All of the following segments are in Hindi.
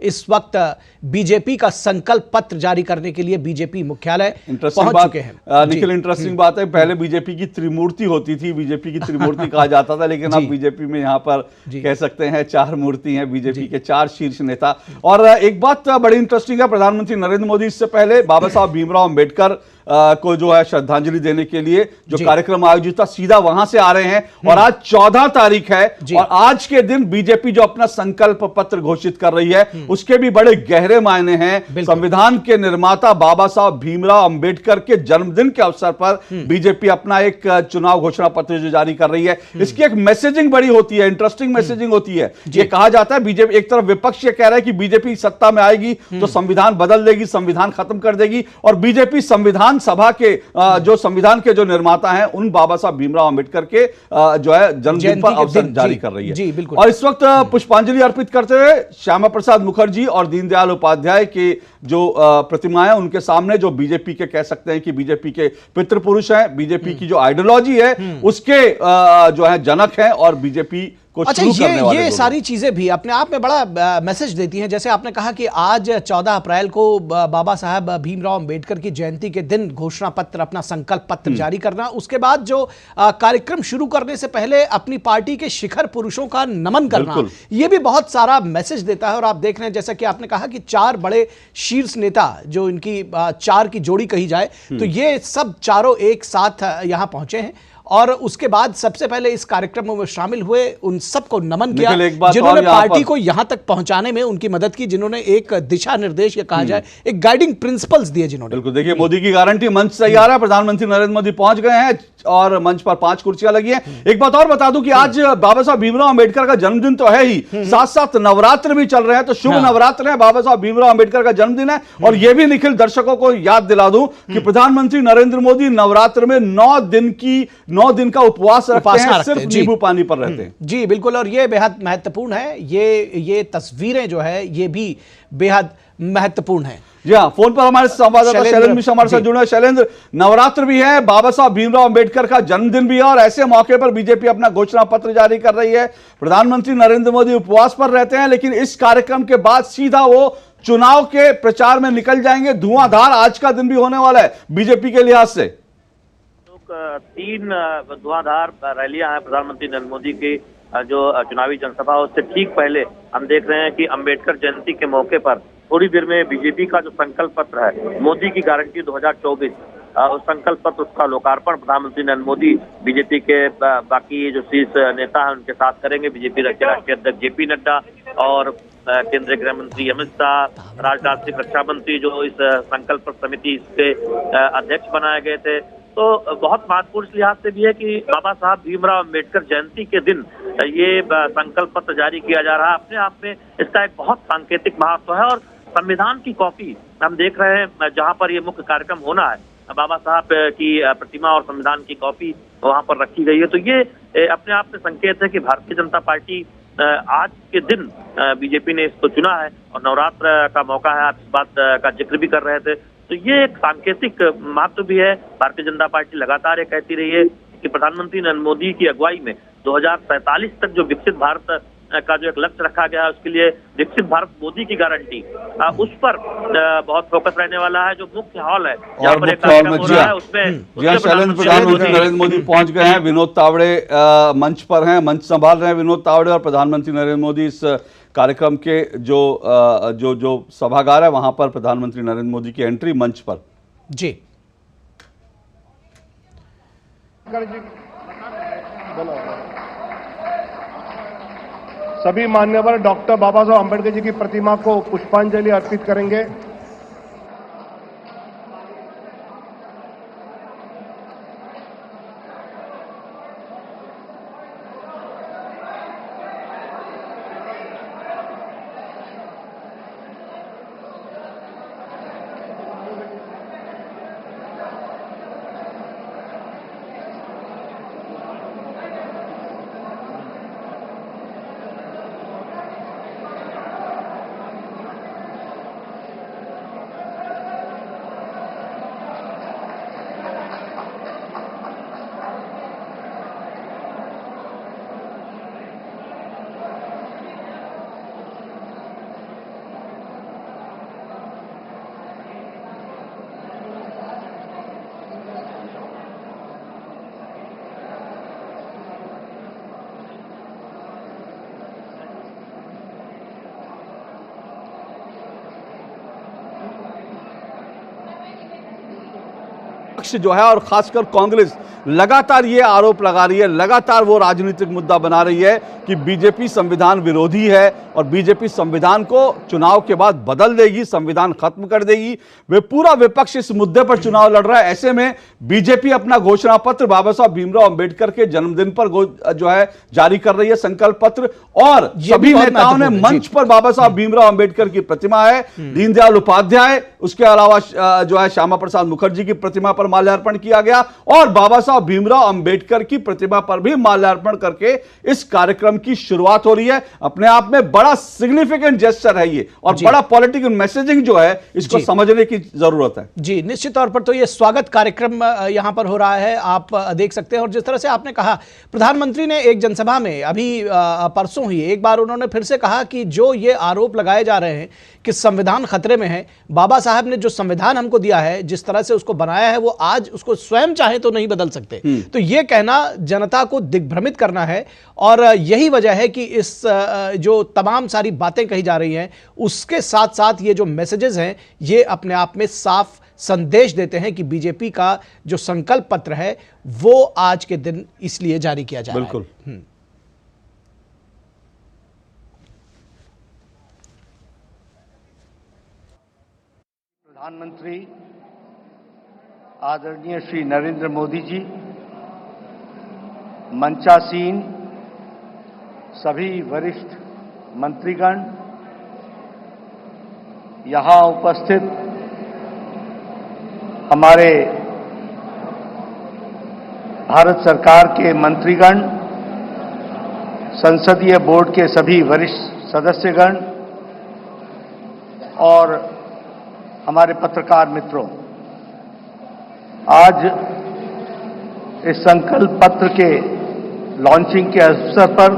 इस वक्त बीजेपी का संकल्प पत्र जारी करने के लिए बीजेपी मुख्यालय पहुंच चुके हैं। निखिल, इंटरेस्टिंग बात है, पहले बीजेपी की त्रिमूर्ति होती थी, बीजेपी की त्रिमूर्ति कहा जाता था, लेकिन अब बीजेपी में यहाँ पर कह सकते हैं 4 मूर्ति हैं, बीजेपी के 4 शीर्ष नेता। और एक बात बड़ी इंटरेस्टिंग है, प्रधानमंत्री नरेंद्र मोदी इससे पहले बाबा साहब भीमराव अंबेडकर को जो है श्रद्धांजलि देने के लिए जो कार्यक्रम आयोजित था, सीधा वहां से आ रहे हैं। और आज 14 तारीख है और आज के दिन बीजेपी जो अपना संकल्प पत्र घोषित कर रही है, उसके भी बड़े गहरे मायने हैं। संविधान के निर्माता बाबा साहब भीमराव अंबेडकर के जन्मदिन के अवसर पर बीजेपी अपना एक चुनाव घोषणा पत्र जो जारी कर रही है, इसकी एक मैसेजिंग बड़ी होती है, इंटरेस्टिंग मैसेजिंग होती है। ये कहा जाता है बीजेपी, एक तरफ विपक्ष ये कह रहा है कि बीजेपी सत्ता में आएगी तो संविधान बदल देगी, संविधान खत्म कर देगी, और बीजेपी संविधान सभा के जो संविधान के जो निर्माता हैं उन बाबा साहब भीमराव अंबेडकर के जो है जन्मदिन पर अवसर जारी कर रही है। और इस वक्त पुष्पांजलि अर्पित करते हुए श्यामा प्रसाद मुखर्जी और दीनदयाल उपाध्याय के जो प्रतिमाएं उनके सामने, जो बीजेपी के कह सकते हैं कि बीजेपी के पितृपुरुष हैं, बीजेपी की जो आइडियोलॉजी है उसके जो है जनक हैं और बीजेपी। अच्छा, ये सारी चीजें भी अपने आप में बड़ा मैसेज देती हैं। जैसे आपने कहा कि आज 14 अप्रैल को बाबा साहब भीमराव अंबेडकर की जयंती के दिन घोषणा पत्र, अपना संकल्प पत्र जारी करना, उसके बाद जो कार्यक्रम शुरू करने से पहले अपनी पार्टी के शिखर पुरुषों का नमन करना, ये भी बहुत सारा मैसेज देता है। और आप देख रहे हैं, जैसा कि आपने कहा कि 4 बड़े शीर्ष नेता, जो इनकी 4 की जोड़ी कही जाए, तो ये सब चारों एक साथ यहां पहुंचे हैं और उसके बाद सबसे पहले इस कार्यक्रम में शामिल हुए, उन सबको नमन किया जिन्होंने पार्टी को यहां तक पहुंचाने में उनकी मदद की, जिन्होंने एक दिशा निर्देश या कहा जाए एक गाइडिंग प्रिंसिपल्स दिए जिन्होंने। बिल्कुल, देखिए मोदी की गारंटी मंच तैयार है, प्रधानमंत्री नरेंद्र मोदी पहुंच गए हैं और मंच पर 5 कुर्सियां लगी हैं। एक बात और बता दूं कि आज बाबा साहब भीमराव अंबेडकर का जन्मदिन तो है ही, साथ साथ नवरात्र भी चल रहे हैं, तो शुभ नवरात्र है, बाबा साहब भीमराव अंबेडकर का जन्मदिन है। और यह भी निखिल दर्शकों को याद दिला दूं कि प्रधानमंत्री नरेंद्र मोदी नवरात्र में 9 दिन का उपवास रखते हैं, सिर्फ नींबू पानी पर रहते हैं। जी बिल्कुल, और ये बेहद महत्वपूर्ण है। ये तस्वीरें जो है ये भी बेहद महत्वपूर्ण है। जी हाँ, फोन पर हमारे संवाददाता शैलेंद्र मिश्रा हमारे साथ जुड़े हैं। शैलेंद्र, नवरात्र भी है, बाबा साहब भीमराव अंबेडकर का जन्मदिन भी है और ऐसे मौके पर बीजेपी अपना घोषणा पत्र जारी कर रही है। प्रधानमंत्री नरेंद्र मोदी उपवास पर रहते हैं, लेकिन इस कार्यक्रम के बाद सीधा वो चुनाव के प्रचार में निकल जाएंगे। धुआंधार आज का दिन भी होने वाला है बीजेपी के लिहाज से। 3 धुआंधार रैलियां हैं प्रधानमंत्री नरेंद्र मोदी की जो चुनावी जनसभा, उससे ठीक पहले हम देख रहे हैं कि अंबेडकर जयंती के मौके पर थोड़ी देर में बीजेपी का जो संकल्प पत्र है, मोदी की गारंटी 2024, उस संकल्प पत्र, उसका लोकार्पण प्रधानमंत्री नरेंद्र मोदी बीजेपी के बाकी जो शीर्ष नेता हैं उनके साथ करेंगे। बीजेपी राष्ट्रीय अध्यक्ष जेपी नड्डा और केंद्रीय गृह मंत्री अमित शाह, राष्ट्रीय रक्षा मंत्री जो इस संकल्प समिति के अध्यक्ष बनाए गए थे। तो बहुत महत्वपूर्ण इस लिहाज से भी है कि बाबा साहब भीमराव अंबेडकर जयंती के दिन ये संकल्प पत्र जारी किया जा रहा है। अपने आप में इसका एक बहुत सांकेतिक महत्व है। और संविधान की कॉपी हम देख रहे हैं जहां पर ये मुख्य कार्यक्रम होना है, बाबा साहब की प्रतिमा और संविधान की कॉपी वहां पर रखी गई है। तो ये अपने आप में संकेत है कि भारतीय जनता पार्टी आज के दिन बीजेपी ने इसको चुना है और नवरात्र का मौका है, आप इस बात का जिक्र भी कर रहे थे। तो ये एक सांकेतिक महत्व भी है। भारतीय जनता पार्टी लगातार ये कहती रही है कि प्रधानमंत्री नरेंद्र मोदी की अगुवाई में 2047 तक जो विकसित भारत का जो एक लक्ष्य रखा गया है, उसके लिए विकसित भारत मोदी की गारंटी, उस पर बहुत फोकस रहने वाला है। जो मुख्य हॉल है जहाँ पर एक कार्यक्रम हो रहा है उसमें प्रधानमंत्री नरेंद्र मोदी पहुंच गए हैं। विनोद तावड़े मंच पर हैं, मंच संभाल रहे हैं विनोद तावड़े, और प्रधानमंत्री नरेंद्र मोदी इस कार्यक्रम के जो सभागार है वहां पर प्रधानमंत्री नरेंद्र मोदी की एंट्री मंच पर। जी सभी मान्यवर डॉक्टर बाबा साहब अम्बेडकर जी की प्रतिमा को पुष्पांजलि अर्पित करेंगे। विपक्ष जो है और खासकर कांग्रेस लगातार ये आरोप लगा रही है, लगातार वो राजनीतिक मुद्दा बना रही है कि बीजेपी संविधान विरोधी है और बीजेपी संविधान को चुनाव के बाद बदल देगी, संविधान खत्म कर देगी। वे पूरा विपक्ष इस मुद्दे पर चुनाव लड़ रहा है। ऐसे में बीजेपी अपना घोषणा पत्र बाबा साहब भीमराव अंबेडकर के जन्मदिन पर जो है जारी कर रही है, संकल्प पत्र, और सभी नेताओं ने मंच पर बाबा साहब भीमराव अंबेडकर की प्रतिमा है, दीनदयाल उपाध्याय, उसके अलावा जो है श्यामा प्रसाद मुखर्जी की प्रतिमा पर माल्यार्पण किया गया और बाबा साहब भीमराव अंबेडकर की प्रतिमा पर भी माल्यार्पण करके इस कार्यक्रम की शुरुआत हो रही है। अपने आप में बड़ा सिग्निफिकेंट जेस्चर है ये और बड़ा पॉलिटिकल मैसेजिंग जो है इसको समझने की जरूरत है। जी, निश्चित तौर पर तो ये स्वागत कार्यक्रम यहां पर हो रहा है, आप देख सकते हैं। और जिस तरह से आपने कहा, प्रधानमंत्री ने एक जनसभा में अभी परसों ही एक बार उन्होंने फिर से कहा कि जो ये आरोप लगाए जा रहे हैं कि संविधान खतरे में है, बाबा साहब ने जो संविधान हमको दिया है, जिस तरह से उसको बनाया है, वो आज उसको स्वयं चाहे तो नहीं बदल सकते। तो ये कहना जनता को दिग्भ्रमित करना है और यही वजह है कि इस जो तमाम सारी बातें कही जा रही हैं उसके साथ साथ ये जो मैसेजेस हैं ये अपने आप में साफ संदेश देते हैं कि बीजेपी का जो संकल्प पत्र है वो आज के दिन इसलिए जारी किया जा रहा है। बिल्कुल। प्रधानमंत्री आदरणीय श्री नरेंद्र मोदी जी, मंचासीन सभी वरिष्ठ मंत्रीगण, यहां उपस्थित हमारे भारत सरकार के मंत्रीगण, संसदीय बोर्ड के सभी वरिष्ठ सदस्यगण और हमारे पत्रकार मित्रों, आज इस संकल्प पत्र के लॉन्चिंग के अवसर पर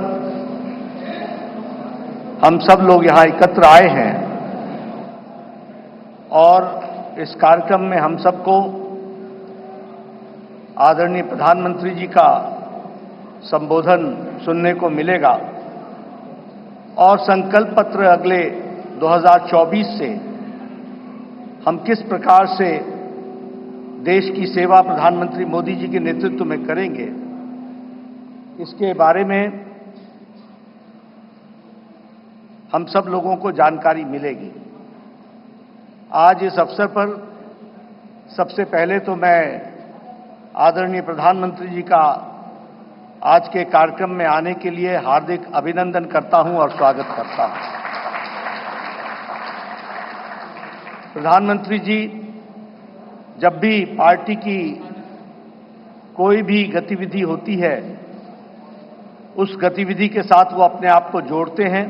हम सब लोग यहां एकत्र आए हैं और इस कार्यक्रम में हम सबको आदरणीय प्रधानमंत्री जी का संबोधन सुनने को मिलेगा और संकल्प पत्र अगले 2024 से हम किस प्रकार से देश की सेवा प्रधानमंत्री मोदी जी के नेतृत्व में करेंगे, इसके बारे में हम सब लोगों को जानकारी मिलेगी। आज इस अवसर पर सबसे पहले तो मैं आदरणीय प्रधानमंत्री जी का आज के कार्यक्रम में आने के लिए हार्दिक अभिनंदन करता हूं और स्वागत करता हूं। प्रधानमंत्री जी जब भी पार्टी की कोई भी गतिविधि होती है, उस गतिविधि के साथ वो अपने आप को जोड़ते हैं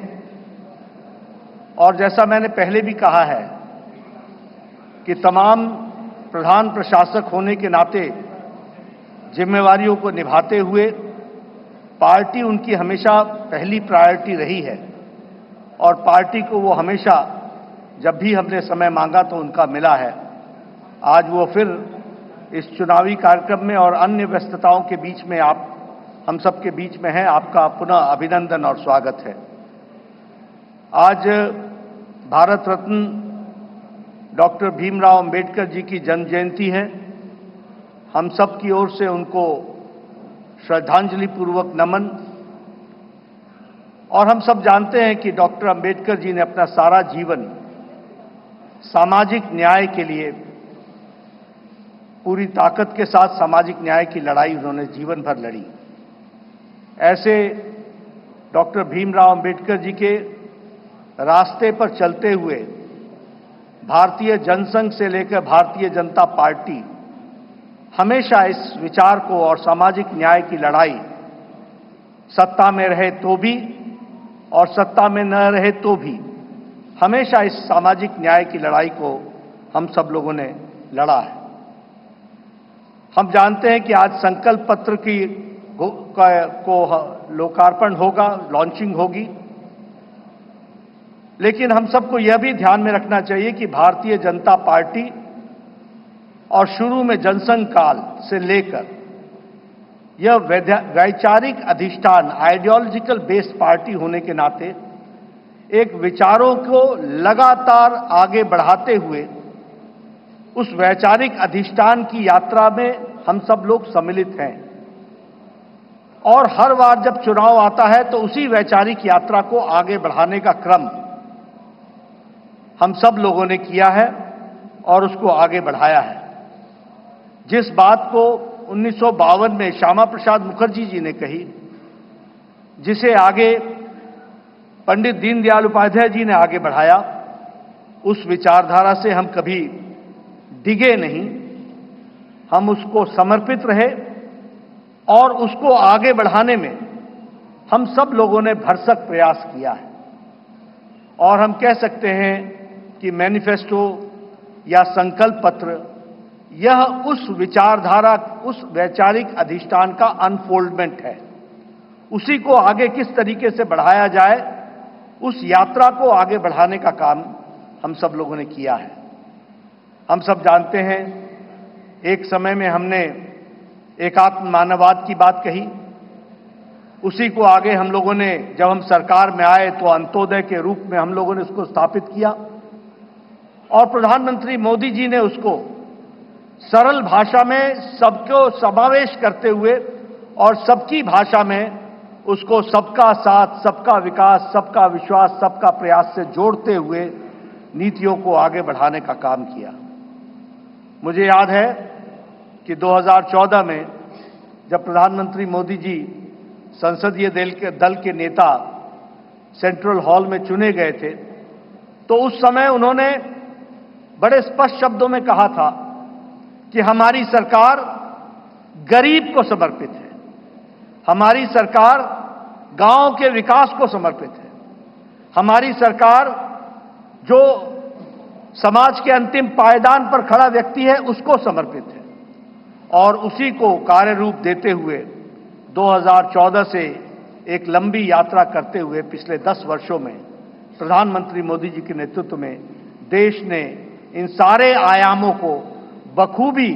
और जैसा मैंने पहले भी कहा है कि तमाम प्रधान प्रशासक होने के नाते जिम्मेवारियों को निभाते हुए पार्टी उनकी हमेशा पहली प्रायोरिटी रही है और पार्टी को वो हमेशा जब भी हमने समय मांगा तो उनका मिला है। आज वो फिर इस चुनावी कार्यक्रम में और अन्य व्यस्तताओं के बीच में आप हम सबके बीच में हैं। आपका पुनः अभिनंदन और स्वागत है। आज भारत रत्न डॉक्टर भीमराव अंबेडकर जी की जन्म जयंती है। हम सब की ओर से उनको श्रद्धांजलि पूर्वक नमन। और हम सब जानते हैं कि डॉक्टर अंबेडकर जी ने अपना सारा जीवन सामाजिक न्याय के लिए पूरी ताकत के साथ सामाजिक न्याय की लड़ाई उन्होंने जीवन भर लड़ी। ऐसे डॉक्टर भीमराव अंबेडकर जी के रास्ते पर चलते हुए भारतीय जनसंघ से लेकर भारतीय जनता पार्टी हमेशा इस विचार को और सामाजिक न्याय की लड़ाई सत्ता में रहे तो भी और सत्ता में न रहे तो भी हमेशा इस सामाजिक न्याय की लड़ाई को हम सब लोगों ने लड़ा है। हम जानते हैं कि आज संकल्प पत्र को लोकार्पण होगा, लॉन्चिंग होगी, लेकिन हम सबको यह भी ध्यान में रखना चाहिए कि भारतीय जनता पार्टी और शुरू में जनसंघ काल से लेकर यह वैचारिक अधिष्ठान आइडियोलॉजिकल बेस्ड पार्टी होने के नाते एक विचारों को लगातार आगे बढ़ाते हुए उस वैचारिक अधिष्ठान की यात्रा में हम सब लोग सम्मिलित हैं और हर बार जब चुनाव आता है तो उसी वैचारिक यात्रा को आगे बढ़ाने का क्रम हम सब लोगों ने किया है और उसको आगे बढ़ाया है। जिस बात को 1952 में श्यामा प्रसाद मुखर्जी जी ने कही, जिसे आगे पंडित दीनदयाल उपाध्याय जी ने आगे बढ़ाया, उस विचारधारा से हम कभी डिगे नहीं, हम उसको समर्पित रहे और उसको आगे बढ़ाने में हम सब लोगों ने भरसक प्रयास किया है। और हम कह सकते हैं कि मैनिफेस्टो या संकल्प पत्र यह उस विचारधारा, उस वैचारिक अधिष्ठान का अनफोल्डमेंट है। उसी को आगे किस तरीके से बढ़ाया जाए, उस यात्रा को आगे बढ़ाने का काम हम सब लोगों ने किया है। हम सब जानते हैं, एक समय में हमने एकात्म मानववाद की बात कही, उसी को आगे हम लोगों ने, जब हम सरकार में आए तो अंत्योदय के रूप में हम लोगों ने उसको स्थापित किया और प्रधानमंत्री मोदी जी ने उसको सरल भाषा में सबको समावेश करते हुए और सबकी भाषा में उसको सबका साथ, सबका विकास, सबका विश्वास, सबका प्रयास से जोड़ते हुए नीतियों को आगे बढ़ाने का काम किया। मुझे याद है कि 2014 में जब प्रधानमंत्री मोदी जी संसदीय दल के नेता सेंट्रल हॉल में चुने गए थे, तो उस समय उन्होंने बड़े स्पष्ट शब्दों में कहा था कि हमारी सरकार गरीब को समर्पित है, हमारी सरकार गांव के विकास को समर्पित है, हमारी सरकार जो समाज के अंतिम पायदान पर खड़ा व्यक्ति है उसको समर्पित है। और उसी को कार्य रूप देते हुए 2014 से एक लंबी यात्रा करते हुए पिछले 10 वर्षों में प्रधानमंत्री मोदी जी के नेतृत्व में देश ने इन सारे आयामों को बखूबी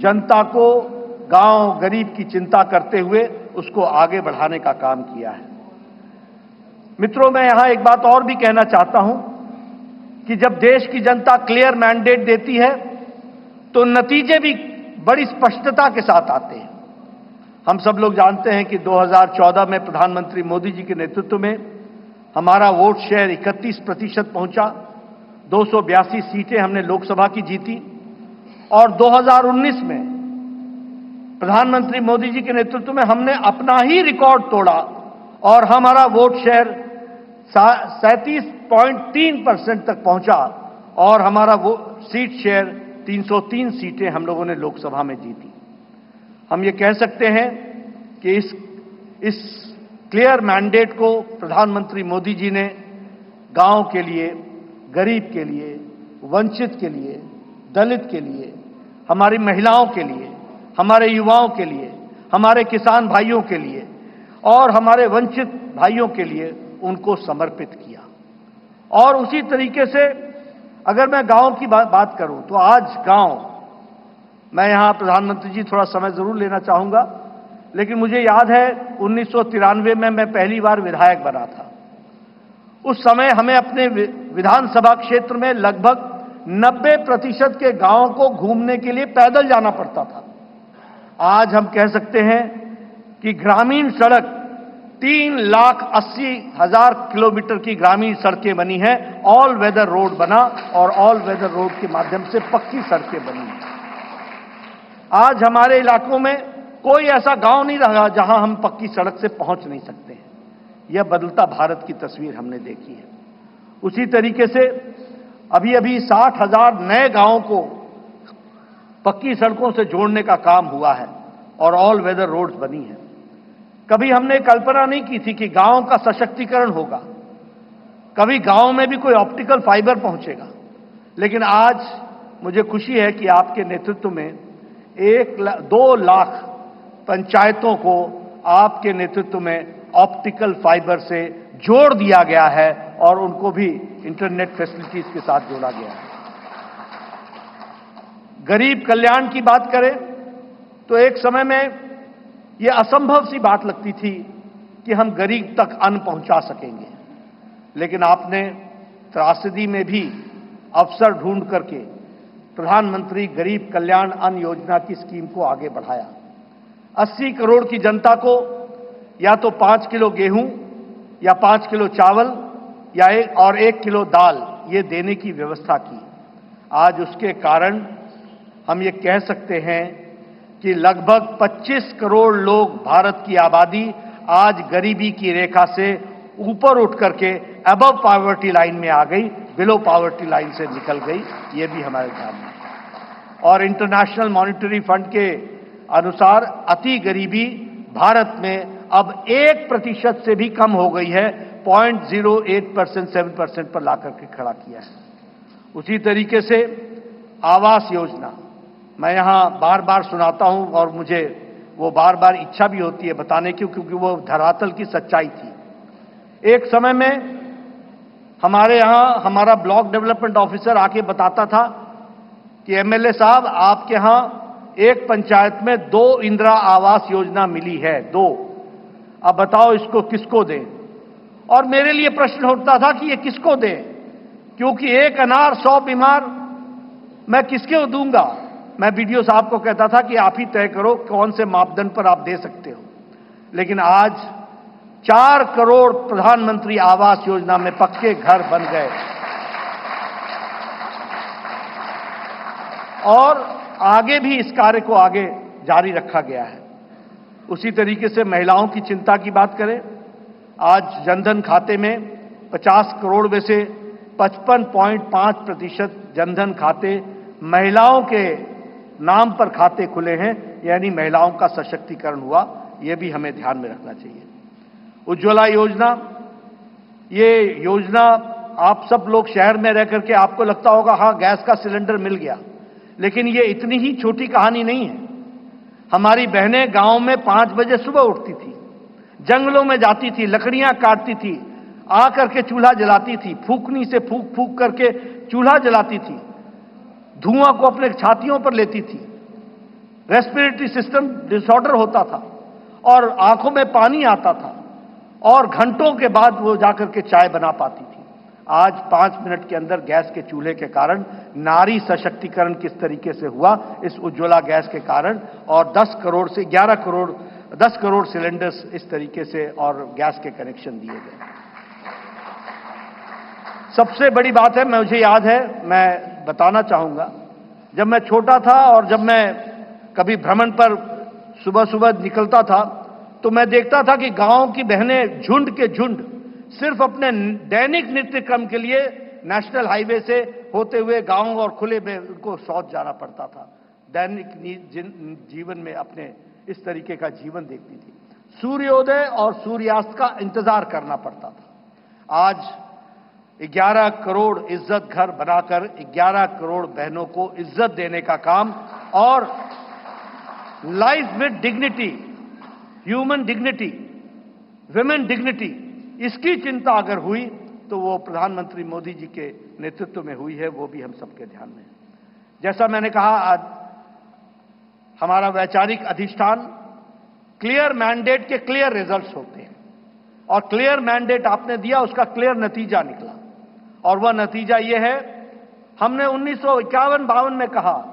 जनता को, गांव गरीब की चिंता करते हुए उसको आगे बढ़ाने का काम किया है। मित्रों, मैं यहां एक बात और भी कहना चाहता हूं कि जब देश की जनता क्लियर मैंडेट देती है तो नतीजे भी बड़ी स्पष्टता के साथ आते हैं। हम सब लोग जानते हैं कि 2014 में प्रधानमंत्री मोदी जी के नेतृत्व में हमारा वोट शेयर 31% पहुंचा, 282 सीटें हमने लोकसभा की जीती और 2019 में प्रधानमंत्री मोदी जी के नेतृत्व में हमने अपना ही रिकॉर्ड तोड़ा और हमारा वोट शेयर 37.3% तक पहुंचा और हमारा वो सीट शेयर 303 सीटें हम लोगों ने लोकसभा में जीती। हम ये कह सकते हैं कि इस क्लियर मैंडेट को प्रधानमंत्री मोदी जी ने गांव के लिए, गरीब के लिए, वंचित के लिए, दलित के लिए, हमारी महिलाओं के लिए, हमारे युवाओं के लिए, हमारे किसान भाइयों के लिए और हमारे वंचित भाइयों के लिए उनको समर्पित किया। और उसी तरीके से अगर मैं गांव की बात करूं तो आज गांव, मैं यहां प्रधानमंत्री जी थोड़ा समय जरूर लेना चाहूंगा, लेकिन मुझे याद है 1993 में मैं पहली बार विधायक बना था। उस समय हमें अपने विधानसभा क्षेत्र में लगभग 90% के गांवों को घूमने के लिए पैदल जाना पड़ता था। आज हम कह सकते हैं कि ग्रामीण सड़क 3,80,000 किलोमीटर की ग्रामीण सड़कें बनी हैं, ऑल वेदर रोड बना और ऑल वेदर रोड के माध्यम से पक्की सड़कें बनी। आज हमारे इलाकों में कोई ऐसा गांव नहीं रहा जहां हम पक्की सड़क से पहुंच नहीं सकते हैं। यह बदलता भारत की तस्वीर हमने देखी है। उसी तरीके से अभी अभी 60,000 नए गांवों को पक्की सड़कों से जोड़ने का काम हुआ है और ऑल वेदर रोड्स बनी है। कभी हमने कल्पना नहीं की थी कि गांव का सशक्तिकरण होगा, कभी गांव में भी कोई ऑप्टिकल फाइबर पहुंचेगा, लेकिन आज मुझे खुशी है कि आपके नेतृत्व में 2 लाख पंचायतों को आपके नेतृत्व में ऑप्टिकल फाइबर से जोड़ दिया गया है और उनको भी इंटरनेट फैसिलिटीज के साथ जोड़ा गया है। गरीब कल्याण की बात करें तो एक समय में यह असंभव सी बात लगती थी कि हम गरीब तक अन्न पहुंचा सकेंगे, लेकिन आपने त्रासदी में भी अवसर ढूंढ करके प्रधानमंत्री गरीब कल्याण अन्न योजना की स्कीम को आगे बढ़ाया। 80 करोड़ की जनता को या तो 5 किलो गेहूं या 5 किलो चावल या 1 किलो दाल ये देने की व्यवस्था की। आज उसके कारण हम ये कह सकते हैं कि लगभग 25 करोड़ लोग, भारत की आबादी आज गरीबी की रेखा से ऊपर उठ करके अबव पॉवर्टी लाइन में आ गई, बिलो पॉवर्टी लाइन से निकल गई। ये भी हमारे ध्यान में। और इंटरनेशनल मॉनिटरी फंड के अनुसार अति गरीबी भारत में अब 1% से भी कम हो गई है, 0.08%, 7% पर लाकर के खड़ा किया है। उसी तरीके से आवास योजना मैं यहां बार बार सुनाता हूं और मुझे वो बार बार इच्छा भी होती है बताने की, क्योंकि वो धरातल की सच्चाई थी। एक समय में हमारे यहां हमारा ब्लॉक डेवलपमेंट ऑफिसर आके बताता था कि एमएलए साहब आपके यहां एक पंचायत में 2 इंदिरा आवास योजना मिली है, 2। अब बताओ इसको किसको दें? और मेरे लिए प्रश्न उठता था कि ये किसको दें, क्योंकि एक अनार 100 बीमार मैं किसको दूंगा? मैं बीडीओ साहब को कहता था कि आप ही तय करो कौन से मापदंड पर आप दे सकते हो। लेकिन आज 4 करोड़ प्रधानमंत्री आवास योजना में पक्के घर बन गए और आगे भी इस कार्य को आगे जारी रखा गया है। उसी तरीके से महिलाओं की चिंता की बात करें, आज जनधन खाते में 50 करोड़ में से 55.5% जनधन खाते महिलाओं के नाम पर खाते खुले हैं, यानी महिलाओं का सशक्तिकरण हुआ। यह भी हमें ध्यान में रखना चाहिए। उज्ज्वला योजना, ये योजना आप सब लोग शहर में रह करके आपको लगता होगा हाँ गैस का सिलेंडर मिल गया, लेकिन ये इतनी ही छोटी कहानी नहीं है। हमारी बहनें गांव में 5 बजे सुबह उठती थी, जंगलों में जाती थी, लकड़ियां काटती थी, आ करके चूल्हा जलाती थी, फूकनी से फूक फूक करके चूल्हा जलाती थी, धुआं को अपने छातियों पर लेती थी, रेस्पिरेटरी सिस्टम डिसऑर्डर होता था और आंखों में पानी आता था और घंटों के बाद वो जाकर के चाय बना पाती थी। आज 5 मिनट के अंदर गैस के चूल्हे के कारण नारी सशक्तिकरण किस तरीके से हुआ, इस उज्ज्वला गैस के कारण, और 10 करोड़ से 11 करोड़ 10 करोड़ सिलेंडर्स इस तरीके से और गैस के कनेक्शन दिए गए। सबसे बड़ी बात है, मुझे याद है, मैं बताना चाहूंगा, जब मैं छोटा था और जब मैं कभी भ्रमण पर सुबह सुबह निकलता था तो मैं देखता था कि गांव की बहनें झुंड के झुंड सिर्फ अपने दैनिक नित्य क्रम के लिए नेशनल हाईवे से होते हुए गांव और खुले में उनको शौच जाना पड़ता था। दैनिक जीवन में अपने इस तरीके का जीवन देखती थी। सूर्योदय और सूर्यास्त का इंतजार करना पड़ता था। आज 11 करोड़ इज्जत घर बनाकर 11 करोड़ बहनों को इज्जत देने का काम और life with dignity, human dignity, women dignity, इसकी चिंता अगर हुई तो वो प्रधानमंत्री मोदी जी के नेतृत्व में हुई है, वो भी हम सबके ध्यान में है। जैसा मैंने कहा, आज हमारा वैचारिक अधिष्ठान क्लियर मैंडेट के क्लियर रिजल्ट्स होते हैं और क्लियर मैंडेट आपने दिया, उसका क्लियर नतीजा निकला और वह नतीजा यह है, हमने 1951-52 में कहा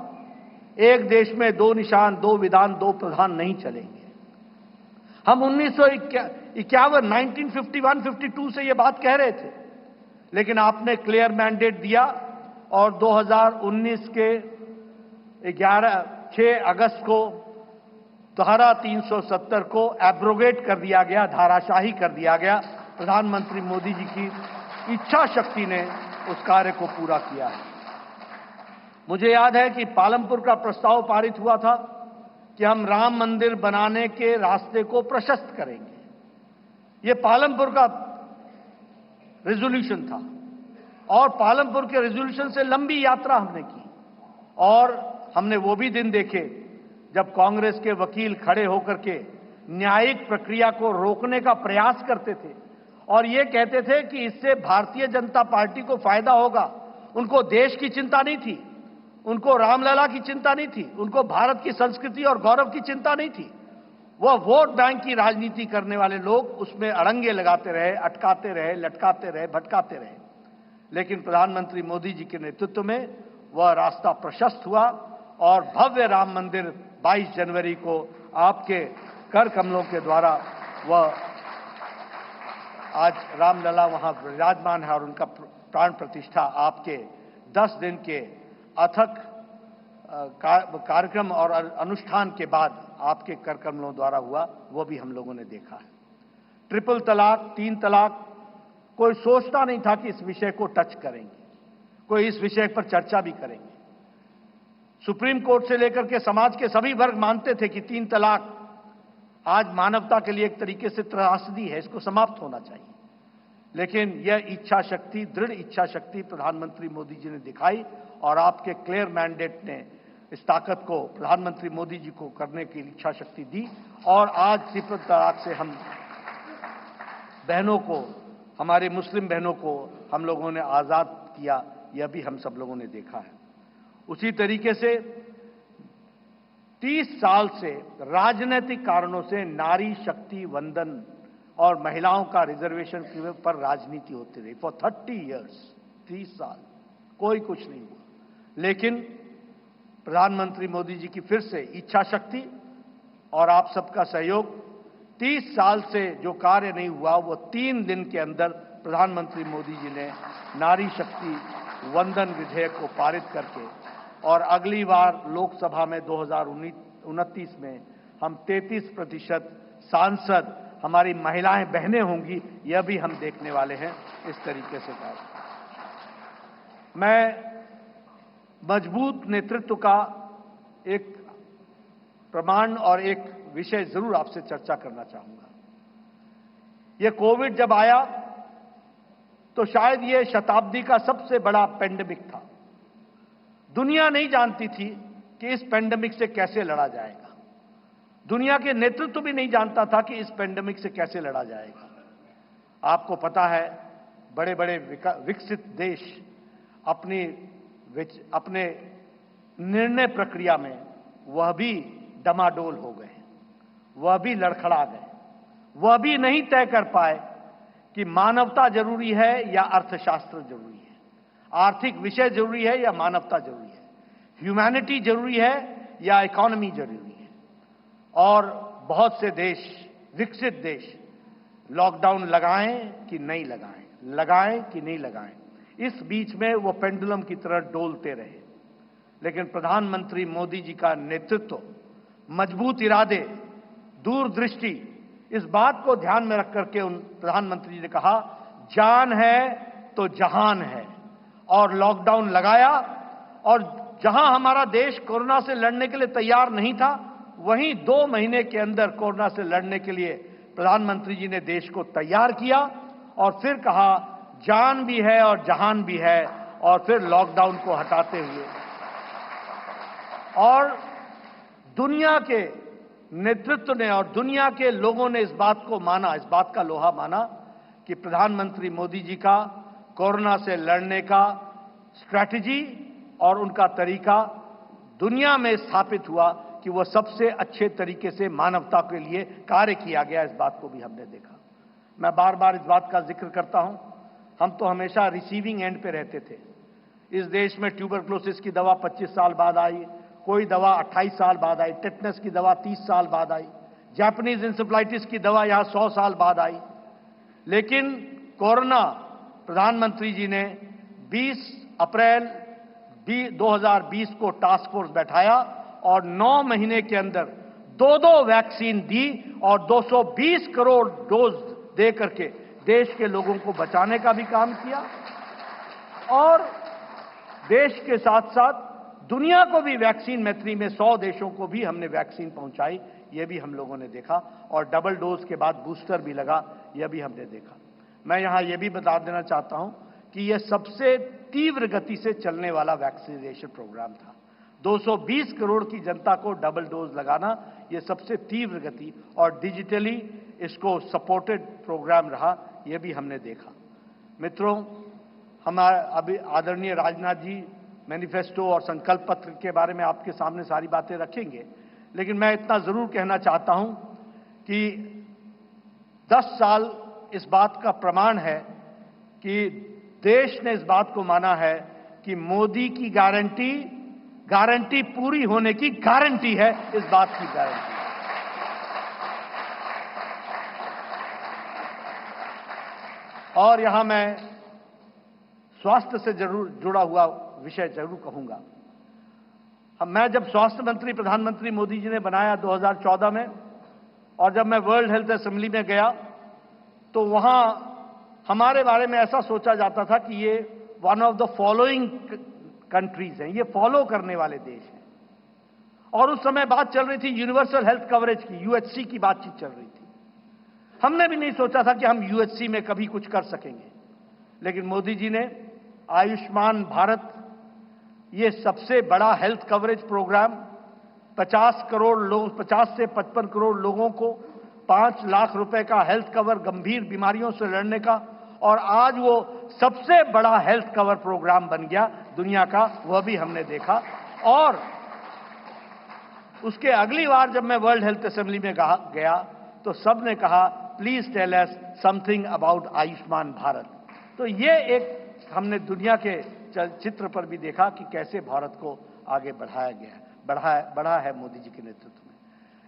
एक देश में 2 निशान, 2 विधान, 2 प्रधान नहीं चलेंगे। हम 1951-52 से यह बात कह रहे थे, लेकिन आपने क्लियर मैंडेट दिया और 2019 के 6 अगस्त को धारा 370 को एब्रोगेट कर दिया गया, धाराशाही कर दिया गया। प्रधानमंत्री मोदी जी की इच्छा शक्ति ने उस कार्य को पूरा किया है। मुझे याद है कि पालमपुर का प्रस्ताव पारित हुआ था कि हम राम मंदिर बनाने के रास्ते को प्रशस्त करेंगे। यह पालमपुर का रेजोल्यूशन था और पालमपुर के रेजोल्यूशन से लंबी यात्रा हमने की और हमने वो भी दिन देखे जब कांग्रेस के वकील खड़े होकर के न्यायिक प्रक्रिया को रोकने का प्रयास करते थे और ये कहते थे कि इससे भारतीय जनता पार्टी को फायदा होगा। उनको देश की चिंता नहीं थी, उनको रामलला की चिंता नहीं थी, उनको भारत की संस्कृति और गौरव की चिंता नहीं थी। वह वोट बैंक की राजनीति करने वाले लोग उसमें अड़ंगे लगाते रहे, अटकाते रहे, लटकाते रहे, भटकाते रहे। लेकिन प्रधानमंत्री मोदी जी के नेतृत्व में वह रास्ता प्रशस्त हुआ और भव्य राम मंदिर 22 जनवरी को आपके कर कमलों के द्वारा वह आज रामलला वहां विराजमान है और उनका प्राण प्रतिष्ठा आपके 10 दिन के अथक कार्यक्रम और अनुष्ठान के बाद आपके कर कमलों द्वारा हुआ, वो भी हम लोगों ने देखा है। ट्रिपल तलाक, 3 तलाक, कोई सोचता नहीं था कि इस विषय को टच करेंगे, कोई इस विषय पर चर्चा भी करेंगे। सुप्रीम कोर्ट से लेकर के समाज के सभी वर्ग मानते थे कि 3 तलाक आज मानवता के लिए एक तरीके से त्रासदी है, इसको समाप्त होना चाहिए। लेकिन यह इच्छा शक्ति, दृढ़ इच्छा शक्ति प्रधानमंत्री मोदी जी ने दिखाई और आपके क्लियर मैंडेट ने इस ताकत को प्रधानमंत्री मोदी जी को करने की इच्छा शक्ति दी और आज ट्रिपल तलाक से हम बहनों को, हमारे मुस्लिम बहनों को हम लोगों ने आजाद किया, यह भी हम सब लोगों ने देखा है। उसी तरीके से 30 साल से राजनीतिक कारणों से नारी शक्ति वंदन और महिलाओं का रिजर्वेशन पर राजनीति होती रही फॉर 30 इयर्स, 30 साल कोई कुछ नहीं हुआ। लेकिन प्रधानमंत्री मोदी जी की फिर से इच्छा शक्ति और आप सबका सहयोग, 30 साल से जो कार्य नहीं हुआ वो 3 दिन के अंदर प्रधानमंत्री मोदी जी ने नारी शक्ति वंदन विधेयक को पारित करके, और अगली बार लोकसभा में 2029 में हम 33% सांसद हमारी महिलाएं बहनें होंगी, यह भी हम देखने वाले हैं। इस तरीके से कार्य मैं मजबूत नेतृत्व का एक प्रमाण और एक विषय जरूर आपसे चर्चा करना चाहूंगा। यह कोविड जब आया तो शायद यह शताब्दी का सबसे बड़ा पेंडेमिक था। दुनिया नहीं जानती थी कि इस पेंडेमिक से कैसे लड़ा जाएगा। दुनिया के नेतृत्व भी नहीं जानता था कि इस पेंडेमिक से कैसे लड़ा जाएगा। आपको पता है, बड़े बड़े विकसित देश अपने निर्णय प्रक्रिया में वह भी डमाडोल हो गए, वह भी लड़खड़ा गए, वह भी नहीं तय कर पाए कि मानवता जरूरी है या अर्थशास्त्र जरूरी है, आर्थिक विषय जरूरी है या मानवता जरूरी है, ह्यूमैनिटी जरूरी है या इकोनॉमी जरूरी है। और बहुत से देश, विकसित देश, लॉकडाउन लगाएं कि नहीं लगाएं, लगाएं कि नहीं लगाएं, इस बीच में वो पेंडुलम की तरह डोलते रहे। लेकिन प्रधानमंत्री मोदी जी का नेतृत्व, मजबूत इरादे, दूरदृष्टि, इस बात को ध्यान में रख करके उन प्रधानमंत्री जी ने कहा, जान है तो जहान है, और लॉकडाउन लगाया। और जहां हमारा देश कोरोना से लड़ने के लिए तैयार नहीं था, वहीं 2 महीने के अंदर कोरोना से लड़ने के लिए प्रधानमंत्री जी ने देश को तैयार किया और फिर कहा जान भी है और जहान भी है, और फिर लॉकडाउन को हटाते हुए और दुनिया के नेतृत्व ने और दुनिया के लोगों ने इस बात को माना, इस बात का लोहा माना कि प्रधानमंत्री मोदी जी का कोरोना से लड़ने का स्ट्रैटेजी और उनका तरीका दुनिया में स्थापित हुआ कि वह सबसे अच्छे तरीके से मानवता के लिए कार्य किया गया। इस बात को भी हमने देखा। मैं बार बार इस बात का जिक्र करता हूं, हम तो हमेशा रिसीविंग एंड पे रहते थे। इस देश में ट्यूबरक्लोसिस की दवा 25 साल बाद आई, कोई दवा 28 साल बाद आई, टेटनस की दवा 30 साल बाद आई, जापानीज इंसेफ्लाइटिस की दवा यहां 100 साल बाद आई। लेकिन कोरोना, प्रधानमंत्री जी ने 20 अप्रैल 2020 को टास्क फोर्स बैठाया और 9 महीने के अंदर 2 वैक्सीन दी और 220 करोड़ डोज दे करके देश के लोगों को बचाने का भी काम किया, और देश के साथ साथ दुनिया को भी वैक्सीन मैत्री में 100 देशों को भी हमने वैक्सीन पहुंचाई, यह भी हम लोगों ने देखा। और डबल डोज के बाद बूस्टर भी लगा, यह भी हमने देखा। मैं यहां यह भी बता देना चाहता हूं कि यह सबसे तीव्र गति से चलने वाला वैक्सीनेशन प्रोग्राम था। 220 करोड़ की जनता को डबल डोज लगाना, यह सबसे तीव्र गति और डिजिटली इसको सपोर्टेड प्रोग्राम रहा, यह भी हमने देखा। मित्रों, हमारे अभी आदरणीय राजनाथ जी मैनिफेस्टो और संकल्प पत्र के बारे में आपके सामने सारी बातें रखेंगे, लेकिन मैं इतना जरूर कहना चाहता हूं कि 10 साल इस बात का प्रमाण है कि देश ने इस बात को माना है कि मोदी की गारंटी पूरी होने की गारंटी है, इस बात की गारंटी। और यहां मैं स्वास्थ्य से जरूर जुड़ा हुआ विषय जरूर कहूंगा। मैं जब स्वास्थ्य मंत्री प्रधानमंत्री मोदी जी ने बनाया 2014 में, और जब मैं वर्ल्ड हेल्थ असेंबली में गया तो वहां हमारे बारे में ऐसा सोचा जाता था कि ये one of the following countries हैं, ये फॉलो करने वाले देश हैं। और उस समय बात चल रही थी यूनिवर्सल हेल्थ कवरेज की, यूएचसी की बातचीत चल रही थी। हमने भी नहीं सोचा था कि हम यूएचसी में कभी कुछ कर सकेंगे, लेकिन मोदी जी ने आयुष्मान भारत, ये सबसे बड़ा हेल्थ कवरेज प्रोग्राम, 50 करोड़ लोग, 50 से 55 करोड़ लोगों को 5 लाख रुपए का हेल्थ कवर गंभीर बीमारियों से लड़ने का, और आज वो सबसे बड़ा हेल्थ कवर प्रोग्राम बन गया दुनिया का, वह भी हमने देखा। और उसके अगली बार जब मैं वर्ल्ड हेल्थ असेंबली में गया तो सबने कहा please tell us something about Ayushman Bharat. तो ये एक हमने दुनिया के चित्र पर भी देखा कि कैसे भारत को आगे बढ़ाया गया, बढ़ा है मोदी जी के नेतृत्व में।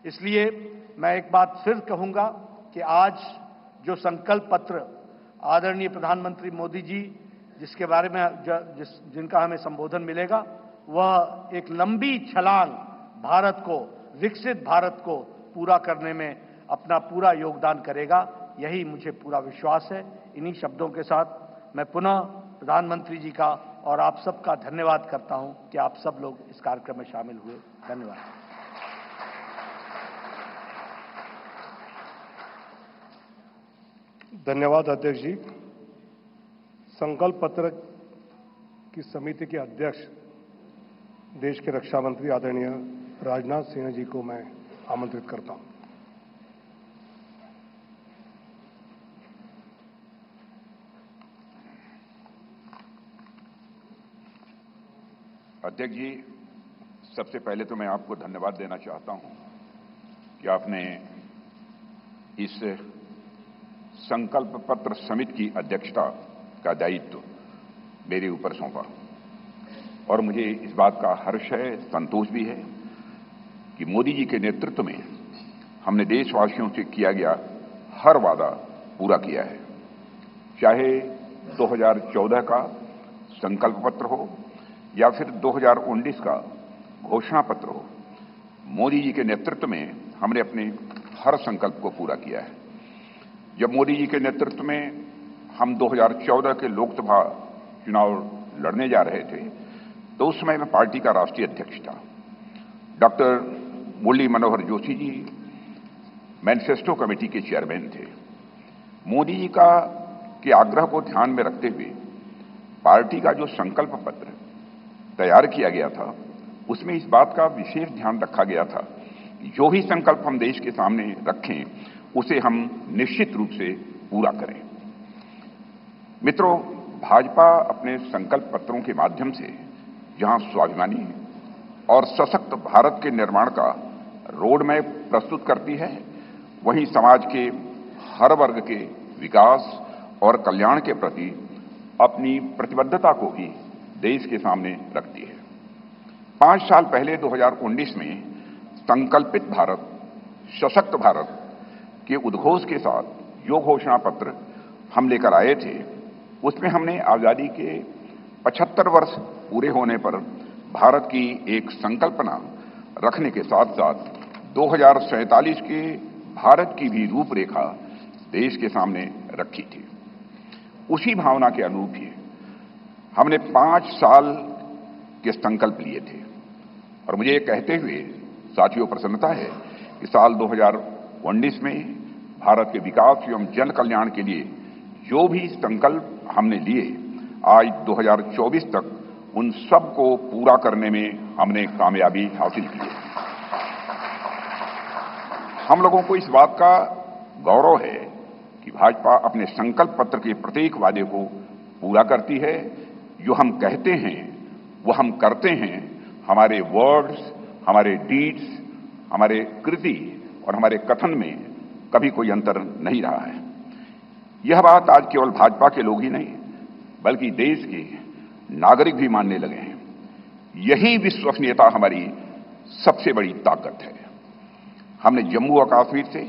इसलिए मैं एक बात फिर कहूंगा कि आज जो संकल्प पत्र आदरणीय प्रधानमंत्री मोदी जी जिसके बारे में जिनका हमें संबोधन मिलेगा, वह एक लंबी छलांग भारत को, विकसित भारत को पूरा करने में अपना पूरा योगदान करेगा, यही मुझे पूरा विश्वास है। इन्हीं शब्दों के साथ मैं पुनः प्रधानमंत्री जी का और आप सबका धन्यवाद करता हूं कि आप सब लोग इस कार्यक्रम में शामिल हुए। धन्यवाद। धन्यवाद अध्यक्ष जी। संकल्प पत्र की समिति के अध्यक्ष देश के रक्षा मंत्री आदरणीय राजनाथ सिंह जी को मैं आमंत्रित करता हूं। अध्यक्ष जी, सबसे पहले तो मैं आपको धन्यवाद देना चाहता हूं कि आपने इस संकल्प पत्र समिति की अध्यक्षता का दायित्व मेरे ऊपर सौंपा, और मुझे इस बात का हर्ष है, संतोष भी है कि मोदी जी के नेतृत्व में हमने देशवासियों से किया गया हर वादा पूरा किया है। चाहे 2014 का संकल्प पत्र हो या फिर 2019 का घोषणा पत्र हो, मोदी जी के नेतृत्व में हमने अपने हर संकल्प को पूरा किया है। जब मोदी जी के नेतृत्व में हम 2014 के लोकसभा चुनाव लड़ने जा रहे थे तो उस समय मैं पार्टी का राष्ट्रीय अध्यक्ष था। Doctor Murli Manohar Joshi ji manifesto committee के चेयरमैन थे। मोदी जी के आग्रह को ध्यान में रखते हुए पार्टी का जो संकल्प पत्र तैयार किया गया था उसमें इस बात का विशेष ध्यान रखा गया था कि जो भी संकल्प हम देश के सामने रखें उसे हम निश्चित रूप से पूरा करें। मित्रों, भाजपा अपने संकल्प पत्रों के माध्यम से जहां स्वाभिमानी और सशक्त भारत के निर्माण का रोड मैप प्रस्तुत करती है, वहीं समाज के हर वर्ग के विकास और कल्याण के प्रति अपनी प्रतिबद्धता को भी देश के सामने रखती है। 5 साल पहले 2019 में संकल्पित भारत, सशक्त भारत के उद्घोष के साथ जो घोषणा पत्र हम लेकर आए थे उसमें हमने आजादी के 75 वर्ष पूरे होने पर भारत की एक संकल्पना रखने के साथ साथ 2047 के भारत की भी रूपरेखा देश के सामने रखी थी। उसी भावना के अनुरूप ही हमने 5 साल के संकल्प लिए थे, और मुझे ये कहते हुए साथियों प्रसन्नता है कि साल 2019 में भारत के विकास एवं जन कल्याण के लिए जो भी संकल्प हमने लिए, आज 2024 तक उन सब को पूरा करने में हमने कामयाबी हासिल की है। हम लोगों को इस बात का गौरव है कि भाजपा अपने संकल्प पत्र के प्रत्येक वादे को पूरा करती है। जो हम कहते हैं वो हम करते हैं। हमारे वर्ड्स, हमारे डीड्स, हमारे कृति और हमारे कथन में कभी कोई अंतर नहीं रहा है। यह बात आज केवल भाजपा के लोग ही नहीं बल्कि देश के नागरिक भी मानने लगे हैं। यही विश्वसनीयता हमारी सबसे बड़ी ताकत है। हमने जम्मू और कश्मीर से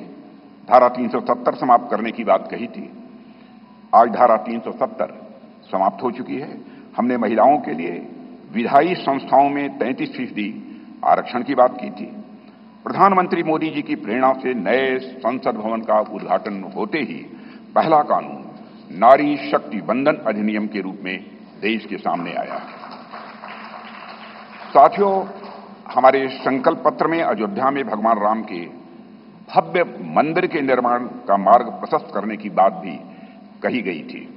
धारा 370 समाप्त करने की बात कही थी। आज धारा 370 समाप्त हो चुकी है। हमने महिलाओं के लिए विधायी संस्थाओं में 33% आरक्षण की बात की थी। प्रधानमंत्री मोदी जी की प्रेरणा से नए संसद भवन का उद्घाटन होते ही पहला कानून नारी शक्ति बंधन अधिनियम के रूप में देश के सामने आया। साथियों, हमारे संकल्प पत्र में अयोध्या में भगवान राम के भव्य मंदिर के निर्माण का मार्ग प्रशस्त करने की बात भी कही गई थी।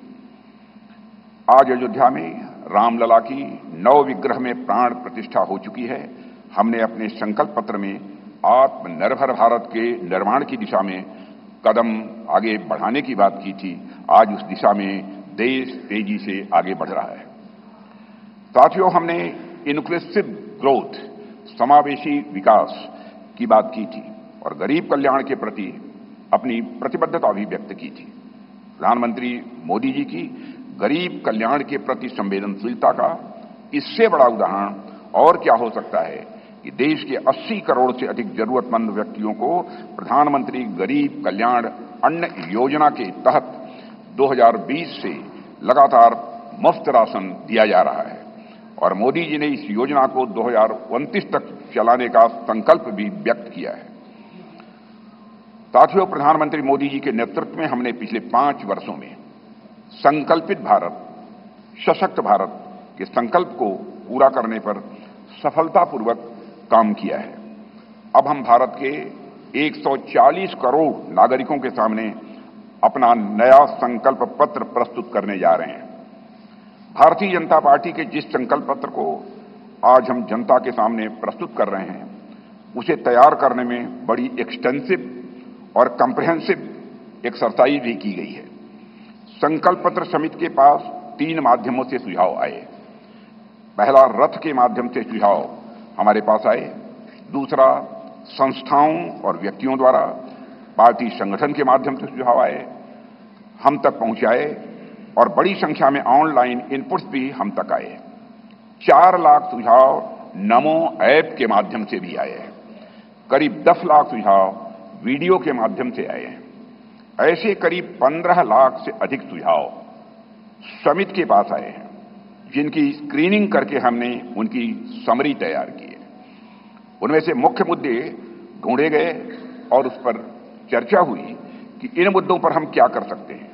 आज अयोध्या में रामलला की नव विग्रह में प्राण प्रतिष्ठा हो चुकी है। हमने अपने संकल्प पत्र में आत्मनिर्भर भारत के निर्माण की दिशा में कदम आगे बढ़ाने की बात की थी। आज उस दिशा में देश तेजी से आगे बढ़ रहा है। साथियों, हमने इंक्लूसिव ग्रोथ, समावेशी विकास की बात की थी और गरीब कल्याण के प्रति अपनी प्रतिबद्धता भी व्यक्त की थी। प्रधानमंत्री मोदी जी की गरीब कल्याण के प्रति संवेदनशीलता का इससे बड़ा उदाहरण और क्या हो सकता है कि देश के 80 करोड़ से अधिक जरूरतमंद व्यक्तियों को प्रधानमंत्री गरीब कल्याण अन्न योजना के तहत 2020 से लगातार मुफ्त राशन दिया जा रहा है और मोदी जी ने इस योजना को 2029 तक चलाने का संकल्प भी व्यक्त किया है। साथियों, प्रधानमंत्री मोदी जी के नेतृत्व में हमने पिछले 5 वर्षों में संकल्पित भारत, सशक्त भारत के संकल्प को पूरा करने पर सफलतापूर्वक काम किया है। अब हम भारत के 140 करोड़ नागरिकों के सामने अपना नया संकल्प पत्र प्रस्तुत करने जा रहे हैं। भारतीय जनता पार्टी के जिस संकल्प पत्र को आज हम जनता के सामने प्रस्तुत कर रहे हैं, उसे तैयार करने में बड़ी एक्सटेंसिव और कम्प्रिहेंसिव एक्सरसाइज भी की गई है। संकल्प पत्र समिति के पास 3 माध्यमों से सुझाव आए। पहला, रथ के माध्यम से सुझाव हमारे पास आए। दूसरा, संस्थाओं और व्यक्तियों द्वारा पार्टी संगठन के माध्यम से सुझाव आए, हम तक पहुंचाए और बड़ी संख्या में ऑनलाइन इनपुट्स भी हम तक आए। 4 लाख सुझाव नमो ऐप के माध्यम से भी आए हैं। करीब 10 लाख सुझाव वीडियो के माध्यम से आए हैं। ऐसे करीब 15 लाख से अधिक सुझाव समिति के पास आए हैं, जिनकी स्क्रीनिंग करके हमने उनकी समरी तैयार की है। उनमें से मुख्य मुद्दे ढूंढे गए और उस पर चर्चा हुई कि इन मुद्दों पर हम क्या कर सकते हैं।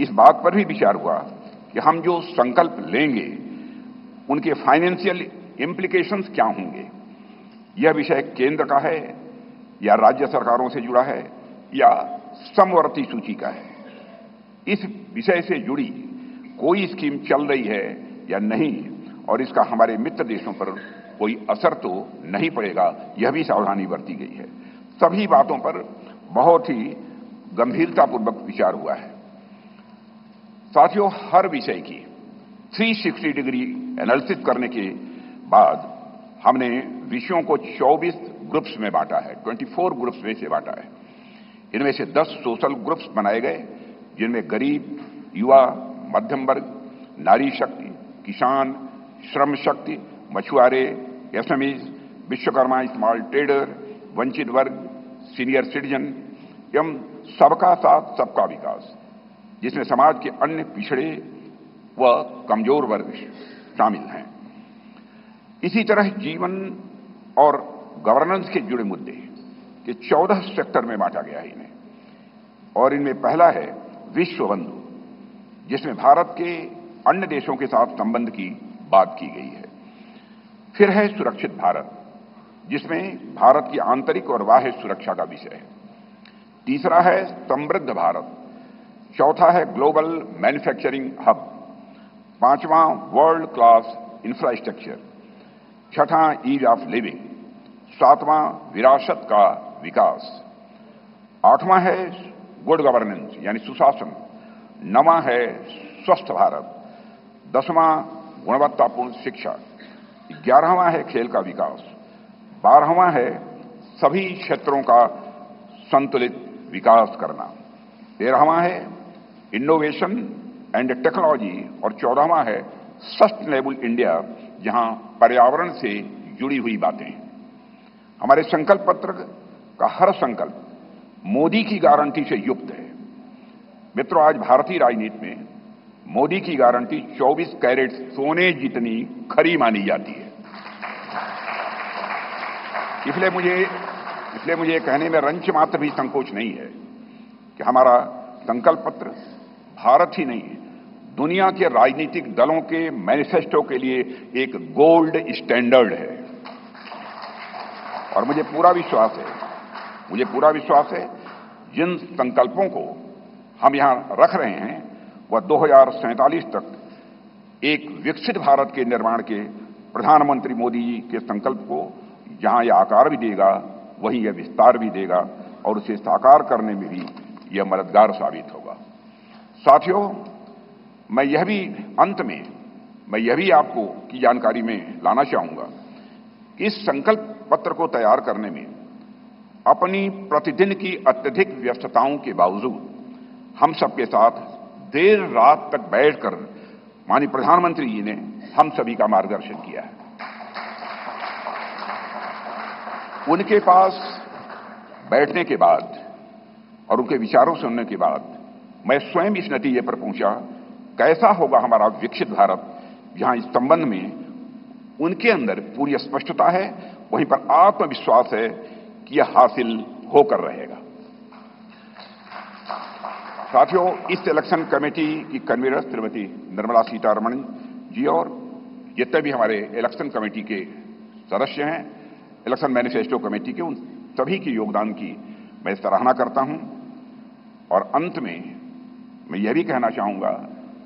इस बात पर भी विचार हुआ कि हम जो संकल्प लेंगे उनके फाइनेंशियल इम्प्लीकेशंस क्या होंगे। यह विषय केंद्र का है या राज्य सरकारों से जुड़ा है या समवर्ती सूची का है। इस विषय से जुड़ी कोई स्कीम चल रही है या नहीं और इसका हमारे मित्र देशों पर कोई असर तो नहीं पड़ेगा, यह भी सावधानी बरती गई है। सभी बातों पर बहुत ही गंभीरतापूर्वक विचार हुआ है। साथियों, हर विषय की 360 डिग्री एनालिसिस करने के बाद हमने विषयों को 24 ग्रुप्स में बांटा है, 24 ग्रुप्स में से बांटा है। इनमें से 10 सोशल ग्रुप्स बनाए गए, जिनमें गरीब, युवा, मध्यम वर्ग, नारी शक्ति, किसान, श्रम शक्ति, मछुआरे, एसएमईज, विश्वकर्मा, स्मॉल ट्रेडर, वंचित वर्ग, सीनियर सिटीजन एवं सबका साथ सबका विकास, जिसमें समाज के अन्य पिछड़े व कमजोर वर्ग शामिल हैं। इसी तरह जीवन और गवर्नेंस के जुड़े मुद्दे के 14 सेक्टर में बांटा गया है इन्हें। और इनमें पहला है विश्व बंधु, जिसमें भारत के अन्य देशों के साथ संबंध की बात की गई है। फिर है सुरक्षित भारत, जिसमें भारत की आंतरिक और बाह्य सुरक्षा का विषय है। तीसरा है समृद्ध भारत। चौथा है ग्लोबल मैन्युफैक्चरिंग हब। पांचवां वर्ल्ड क्लास इंफ्रास्ट्रक्चर। छठा ईज ऑफ लिविंग। सातवां विरासत का विकास। आठवां है गुड गवर्नेंस यानी सुशासन। नवां है स्वस्थ भारत। 10वां गुणवत्तापूर्ण शिक्षा। 11वां है खेल का विकास। 12वां है सभी क्षेत्रों का संतुलित विकास करना। 13वां है इनोवेशन एंड टेक्नोलॉजी और 14वां है सस्टेनेबल इंडिया, जहां पर्यावरण से जुड़ी हुई बातें हैं। हमारे संकल्प पत्र का हर संकल्प मोदी की गारंटी से युक्त है। मित्रों, आज भारतीय राजनीति में मोदी की गारंटी 24 कैरेट सोने जितनी खरी मानी जाती है। इसलिए मुझे कहने में रंच मात्र भी संकोच नहीं है कि हमारा संकल्प पत्र भारत ही नहीं, दुनिया के राजनीतिक दलों के मैनिफेस्टो के लिए एक गोल्ड स्टैंडर्ड है। और मुझे पूरा विश्वास है जिन संकल्पों को हम यहां रख रहे हैं वह 2047 तक एक विकसित भारत के निर्माण के प्रधानमंत्री मोदी जी के संकल्प को जहां यह आकार भी देगा, वहीं यह विस्तार भी देगा और उसे साकार करने में भी यह मददगार साबित होगा। साथियों, मैं यह भी आपको की जानकारी में लाना चाहूंगा कि इस संकल्प पत्र को तैयार करने में अपनी प्रतिदिन की अत्यधिक व्यस्तताओं के बावजूद हम सबके साथ देर रात तक बैठकर माननीय प्रधानमंत्री जी ने हम सभी का मार्गदर्शन किया है। उनके पास बैठने के बाद और उनके विचारों सुनने के बाद मैं स्वयं इस नतीजे पर पहुंचा, कैसा होगा हमारा विकसित भारत, जहां इस संबंध में उनके अंदर पूरी स्पष्टता है, वहीं पर आत्मविश्वास है कि यह हासिल होकर रहेगा। साथियों, इस इलेक्शन कमेटी की कन्वीनर श्रीमती निर्मला सीतारमण जी और जितने भी हमारे इलेक्शन कमेटी के सदस्य हैं, इलेक्शन मैनिफेस्टो कमेटी के, उन सभी के योगदान की मैं सराहना करता हूं। और अंत में मैं यह भी कहना चाहूंगा,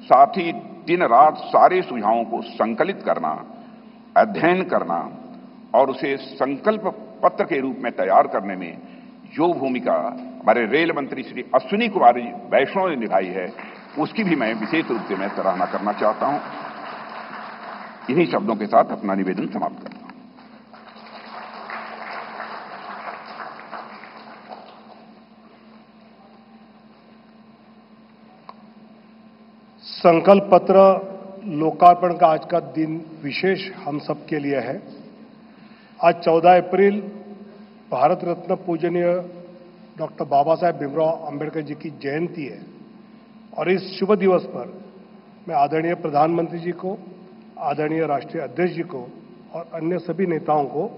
साथ ही दिन रात सारे सुझावों को संकलित करना, अध्ययन करना और उसे संकल्प पत्र के रूप में तैयार करने में जो भूमिका हमारे रेल मंत्री श्री अश्विनी कुमार वैष्णव ने निभाई है, उसकी भी मैं विशेष रूप से मैं सराहना करना चाहता हूं। इन्हीं शब्दों के साथ अपना निवेदन समाप्त करता हूं। संकल्प पत्र लोकार्पण का आज का दिन विशेष हम सबके लिए है। आज 14 अप्रैल भारत रत्न पूजनीय डॉक्टर बाबा साहेब भीमराव अंबेडकर जी की जयंती है और इस शुभ दिवस पर मैं आदरणीय प्रधानमंत्री जी को, आदरणीय राष्ट्रीय अध्यक्ष जी को और अन्य सभी नेताओं को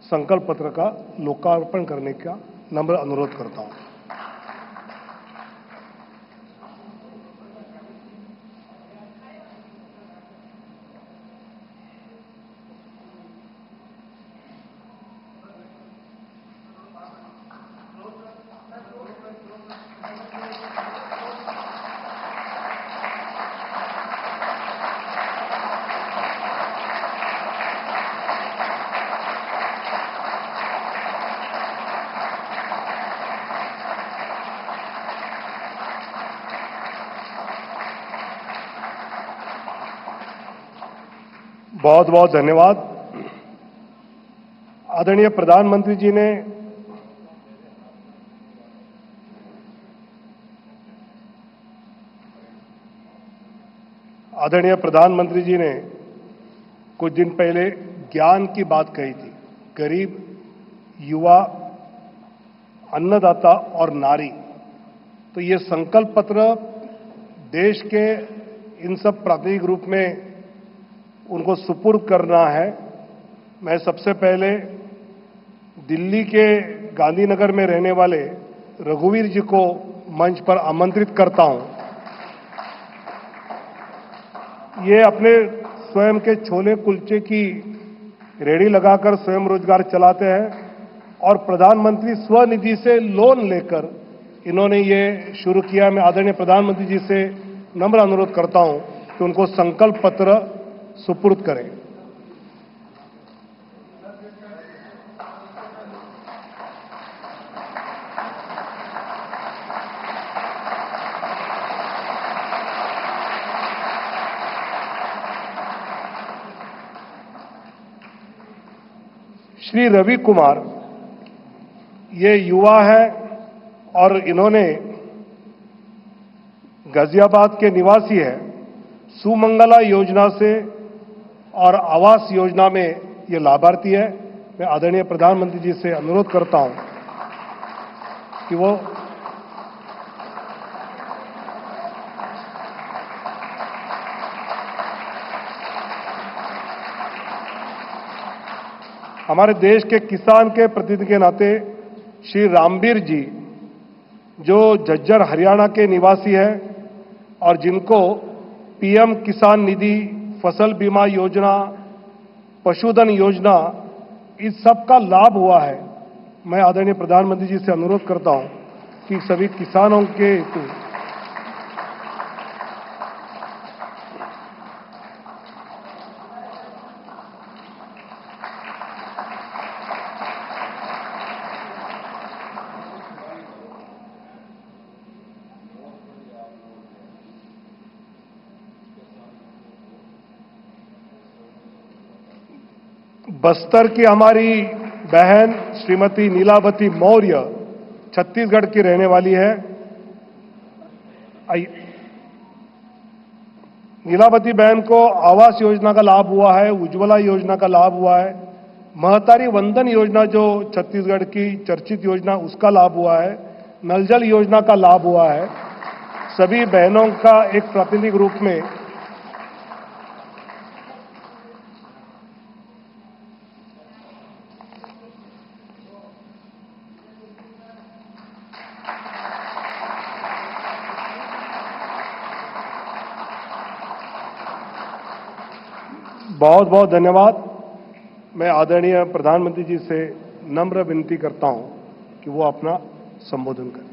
संकल्प पत्र का लोकार्पण करने का नम्र अनुरोध करता हूं। बहुत बहुत धन्यवाद। आदरणीय प्रधानमंत्री जी ने कुछ दिन पहले ज्ञान की बात कही थी। गरीब, युवा, अन्नदाता और नारी, तो ये संकल्प पत्र देश के इन सब प्रातिनिधिक रूप में उनको सुपुर्द करना है। मैं सबसे पहले दिल्ली के गांधीनगर में रहने वाले रघुवीर जी को मंच पर आमंत्रित करता हूं। ये अपने स्वयं के छोले कुलचे की रेहड़ी लगाकर स्वयं रोजगार चलाते हैं और प्रधानमंत्री स्वनिधि से लोन लेकर इन्होंने ये शुरू किया। मैं आदरणीय प्रधानमंत्री जी से नम्र अनुरोध करता हूं कि उनको संकल्प पत्र सुपुर्द करें। श्री रवि कुमार ये युवा है और इन्होंने गाजियाबाद के निवासी है। सुमंगला योजना से और आवास योजना में ये लाभार्थी है। मैं आदरणीय प्रधानमंत्री जी से अनुरोध करता हूं कि वो हमारे देश के किसान के प्रतिनिधि के नाते श्री रामबीर जी, जो झज्जर हरियाणा के निवासी है और जिनको पीएम किसान निधि, फसल बीमा योजना, पशुधन योजना, इस सब का लाभ हुआ है। मैं आदरणीय प्रधानमंत्री जी से अनुरोध करता हूं कि सभी किसानों के हेतु बस्तर की हमारी बहन श्रीमती नीलावती मौर्य छत्तीसगढ़ की रहने वाली है। नीलावती बहन को आवास योजना का लाभ हुआ है, उज्ज्वला योजना का लाभ हुआ है, महतारी वंदन योजना जो छत्तीसगढ़ की चर्चित योजना उसका लाभ हुआ है, नल जल योजना का लाभ हुआ है। सभी बहनों का एक प्रातिनिधिक रूप में बहुत बहुत धन्यवाद। मैं आदरणीय प्रधानमंत्री जी से नम्र विनती करता हूं कि वो अपना संबोधन करें।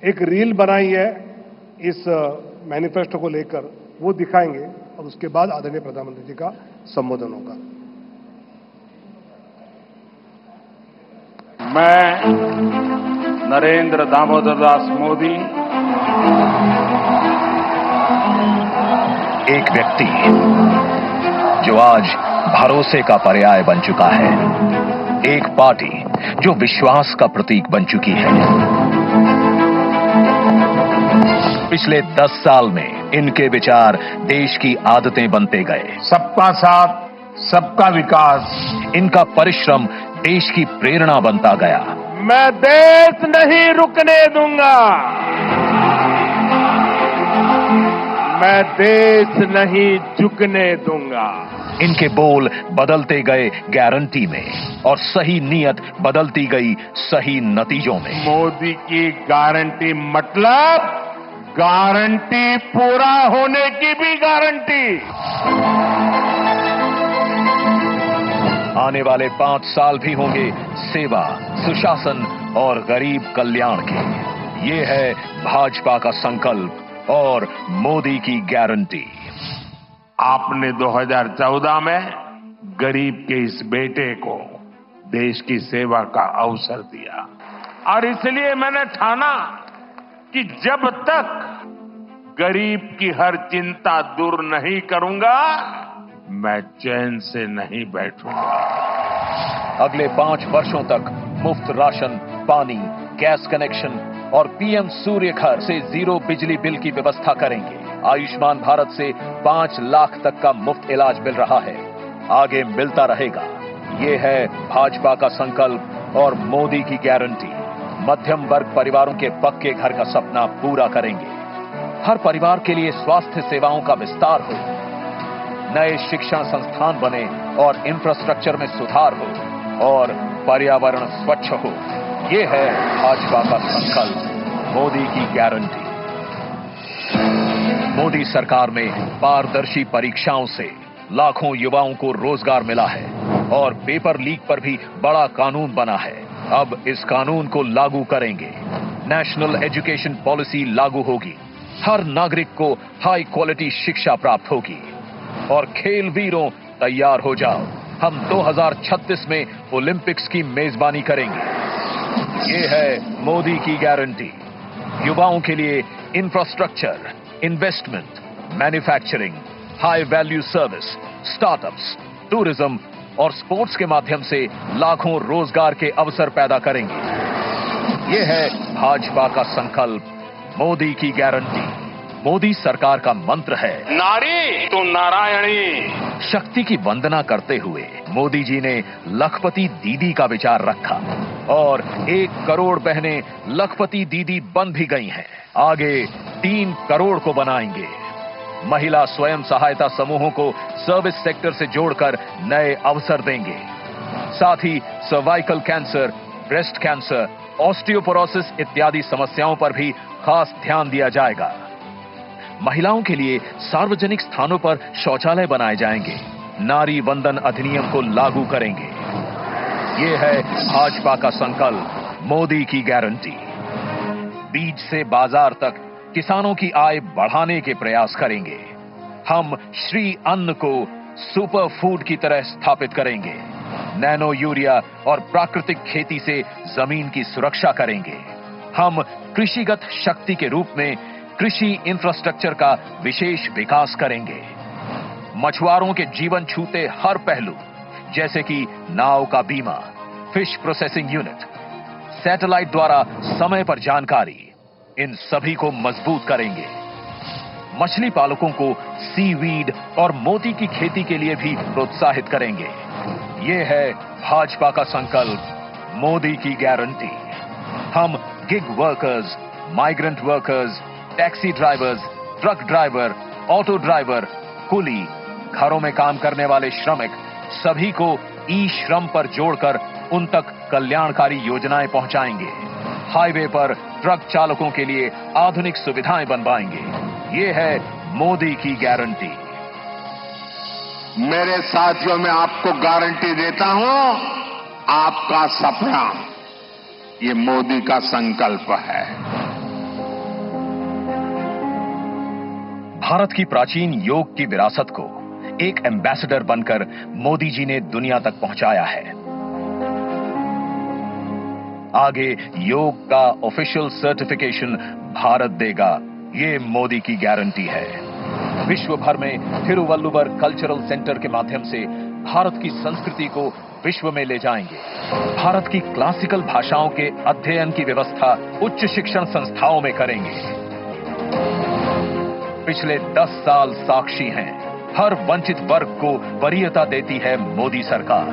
एक रील बनाई है इस मैनिफेस्टो को लेकर, वो दिखाएंगे और उसके बाद आदरणीय प्रधानमंत्री जी का संबोधन होगा। मैं नरेंद्र दामोदर दास मोदी, एक व्यक्ति जो आज भरोसे का पर्याय बन चुका है, एक पार्टी जो विश्वास का प्रतीक बन चुकी है। पिछले 10 साल में इनके विचार देश की आदतें बनते गए। सबका साथ, सबका विकास, इनका परिश्रम देश की प्रेरणा बनता गया। मैं देश नहीं रुकने दूंगा, मैं देश नहीं झुकने दूंगा। इनके बोल बदलते गए गारंटी में और सही नीयत बदलती गई सही नतीजों में। मोदी की गारंटी मतलब गारंटी पूरा होने की भी गारंटी। आने वाले 5 साल भी होंगे सेवा, सुशासन और गरीब कल्याण के। ये है भाजपा का संकल्प और मोदी की गारंटी। आपने 2014 में गरीब के इस बेटे को देश की सेवा का अवसर दिया और इसलिए मैंने ठाना कि जब तक गरीब की हर चिंता दूर नहीं करूंगा, मैं चैन से नहीं बैठूंगा। अगले 5 वर्षों तक मुफ्त राशन, पानी, गैस कनेक्शन और पीएम सूर्य घर से 0 बिजली बिल की व्यवस्था करेंगे। आयुष्मान भारत से 5 लाख तक का मुफ्त इलाज मिल रहा है, आगे मिलता रहेगा। ये है भाजपा का संकल्प और मोदी की गारंटी। मध्यम वर्ग परिवारों के पक्के घर का सपना पूरा करेंगे। हर परिवार के लिए स्वास्थ्य सेवाओं का विस्तार हो, नए शिक्षण संस्थान बने और इंफ्रास्ट्रक्चर में सुधार हो और पर्यावरण स्वच्छ हो। ये है भाजपा का संकल्प, मोदी की गारंटी। मोदी सरकार में पारदर्शी परीक्षाओं से लाखों युवाओं को रोजगार मिला है और पेपर लीक पर भी बड़ा कानून बना है। अब इस कानून को लागू करेंगे। नेशनल एजुकेशन पॉलिसी लागू होगी। हर नागरिक को हाई क्वालिटी शिक्षा प्राप्त होगी। और खेल वीरों तैयार हो जाओ, हम 2036 में ओलंपिक्स की मेजबानी करेंगे। ये है मोदी की गारंटी। युवाओं के लिए infrastructure, investment, manufacturing, high value service, startups, tourism और स्पोर्ट्स के माध्यम से लाखों रोजगार के अवसर पैदा करेंगे। ये है भाजपा का संकल्प, मोदी की गारंटी। मोदी सरकार का मंत्र है, नारी तो नारायणी। शक्ति की वंदना करते हुए मोदी जी ने लखपति दीदी का विचार रखा और 1 करोड़ बहनें लखपति दीदी बन भी गई हैं। आगे 3 करोड़ को बनाएंगे। महिला स्वयं सहायता समूहों को सर्विस सेक्टर से जोड़कर नए अवसर देंगे। साथ ही cervical cancer, breast cancer, osteoporosis इत्यादि समस्याओं पर भी खास ध्यान दिया जाएगा। महिलाओं के लिए सार्वजनिक स्थानों पर शौचालय बनाए जाएंगे। नारी वंदन अधिनियम को लागू करेंगे। ये है भाजपा का संकल्प, मोदी की गारंटी। बीज से बाजार तक किसानों की आय बढ़ाने के प्रयास करेंगे। हम श्री अन्न को सुपर फूड की तरह स्थापित करेंगे। नैनो यूरिया और प्राकृतिक खेती से जमीन की सुरक्षा करेंगे। हम कृषिगत शक्ति के रूप में कृषि इंफ्रास्ट्रक्चर का विशेष विकास करेंगे। मछुआरों के जीवन छूते हर पहलू, जैसे कि नाव का बीमा, फिश प्रोसेसिंग यूनिट, सैटेलाइट द्वारा समय पर जानकारी, इन सभी को मजबूत करेंगे। मछली पालकों को सीवीड और मोती की खेती के लिए भी प्रोत्साहित करेंगे। ये है भाजपा का संकल्प, मोदी की गारंटी। हम gig workers, migrant workers, taxi drivers, truck driver, auto driver, coolie, घरों में काम करने वाले श्रमिक, सभी को ई श्रम पर जोड़कर उन तक कल्याणकारी योजनाएं पहुंचाएंगे। हाईवे पर ट्रक चालकों के लिए आधुनिक सुविधाएं बनवाएंगे। ये है मोदी की गारंटी। मेरे साथियों, मैं आपको गारंटी देता हूं, आपका सपना ये मोदी का संकल्प है। भारत की प्राचीन योग की विरासत को एक एम्बेसडर बनकर मोदी जी ने दुनिया तक पहुंचाया है। आगे योग का ऑफिशियल सर्टिफिकेशन भारत देगा, ये मोदी की गारंटी है। विश्व भर में थिरुवल्लुवर कल्चरल सेंटर के माध्यम से भारत की संस्कृति को विश्व में ले जाएंगे। भारत की क्लासिकल भाषाओं के अध्ययन की व्यवस्था उच्च शिक्षण संस्थाओं में करेंगे। पिछले 10 साल साक्षी हैं, हर वंचित वर्ग को वरीयता देती है मोदी सरकार।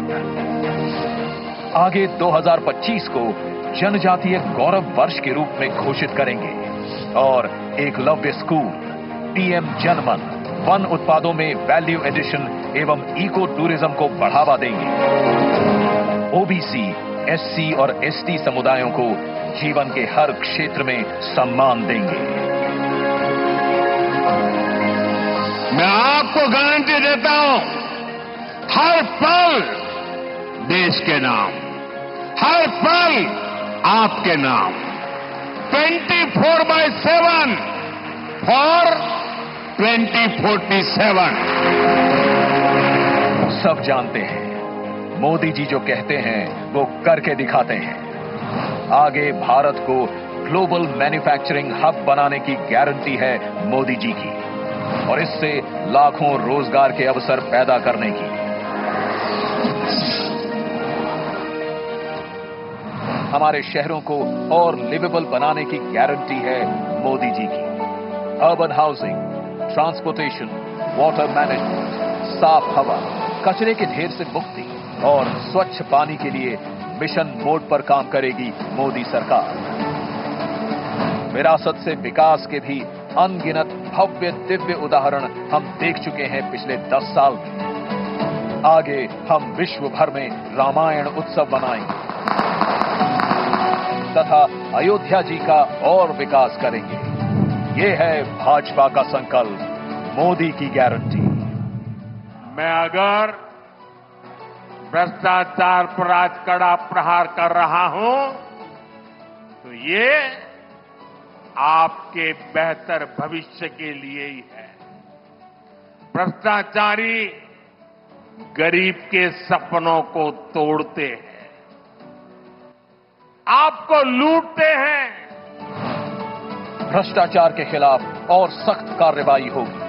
आगे 2025 को जनजातीय गौरव वर्ष के रूप में घोषित करेंगे और एकलव्य स्कूल, पीएम जनमन, वन उत्पादों में वैल्यू एडिशन एवं इको टूरिज्म को बढ़ावा देंगे। ओबीसी, एससी और एसटी समुदायों को जीवन के हर क्षेत्र में सम्मान देंगे। मैं आपको गारंटी देता हूं, हर पल देश के नाम, हर पल आपके नाम। 24/7 फॉर 2047। सब जानते हैं, मोदी जी जो कहते हैं वो करके दिखाते हैं। आगे भारत को ग्लोबल मैन्युफैक्चरिंग हब बनाने की गारंटी है मोदी जी की और इससे लाखों रोजगार के अवसर पैदा करने की। हमारे शहरों को और लिवेबल बनाने की गारंटी है मोदी जी की। Urban housing, transportation, water management, साफ हवा, कचरे के ढेर से मुक्ति और स्वच्छ पानी के लिए मिशन मोड पर काम करेगी मोदी सरकार। विरासत से विकास के भी अनगिनत भव्य दिव्य उदाहरण हम देख चुके हैं पिछले 10 साल में। आगे हम विश्व भर में रामायण उत्सव मनाएंगे तथा अयोध्या जी का और विकास करेंगे। ये है भाजपा का संकल्प, मोदी की गारंटी। मैं अगर भ्रष्टाचार पर आज कड़ा प्रहार कर रहा हूं तो ये आपके बेहतर भविष्य के लिए ही है। भ्रष्टाचारी गरीब के सपनों को तोड़ते हैं, आपको लूटते हैं। भ्रष्टाचार के खिलाफ और सख्त कार्रवाई होगी।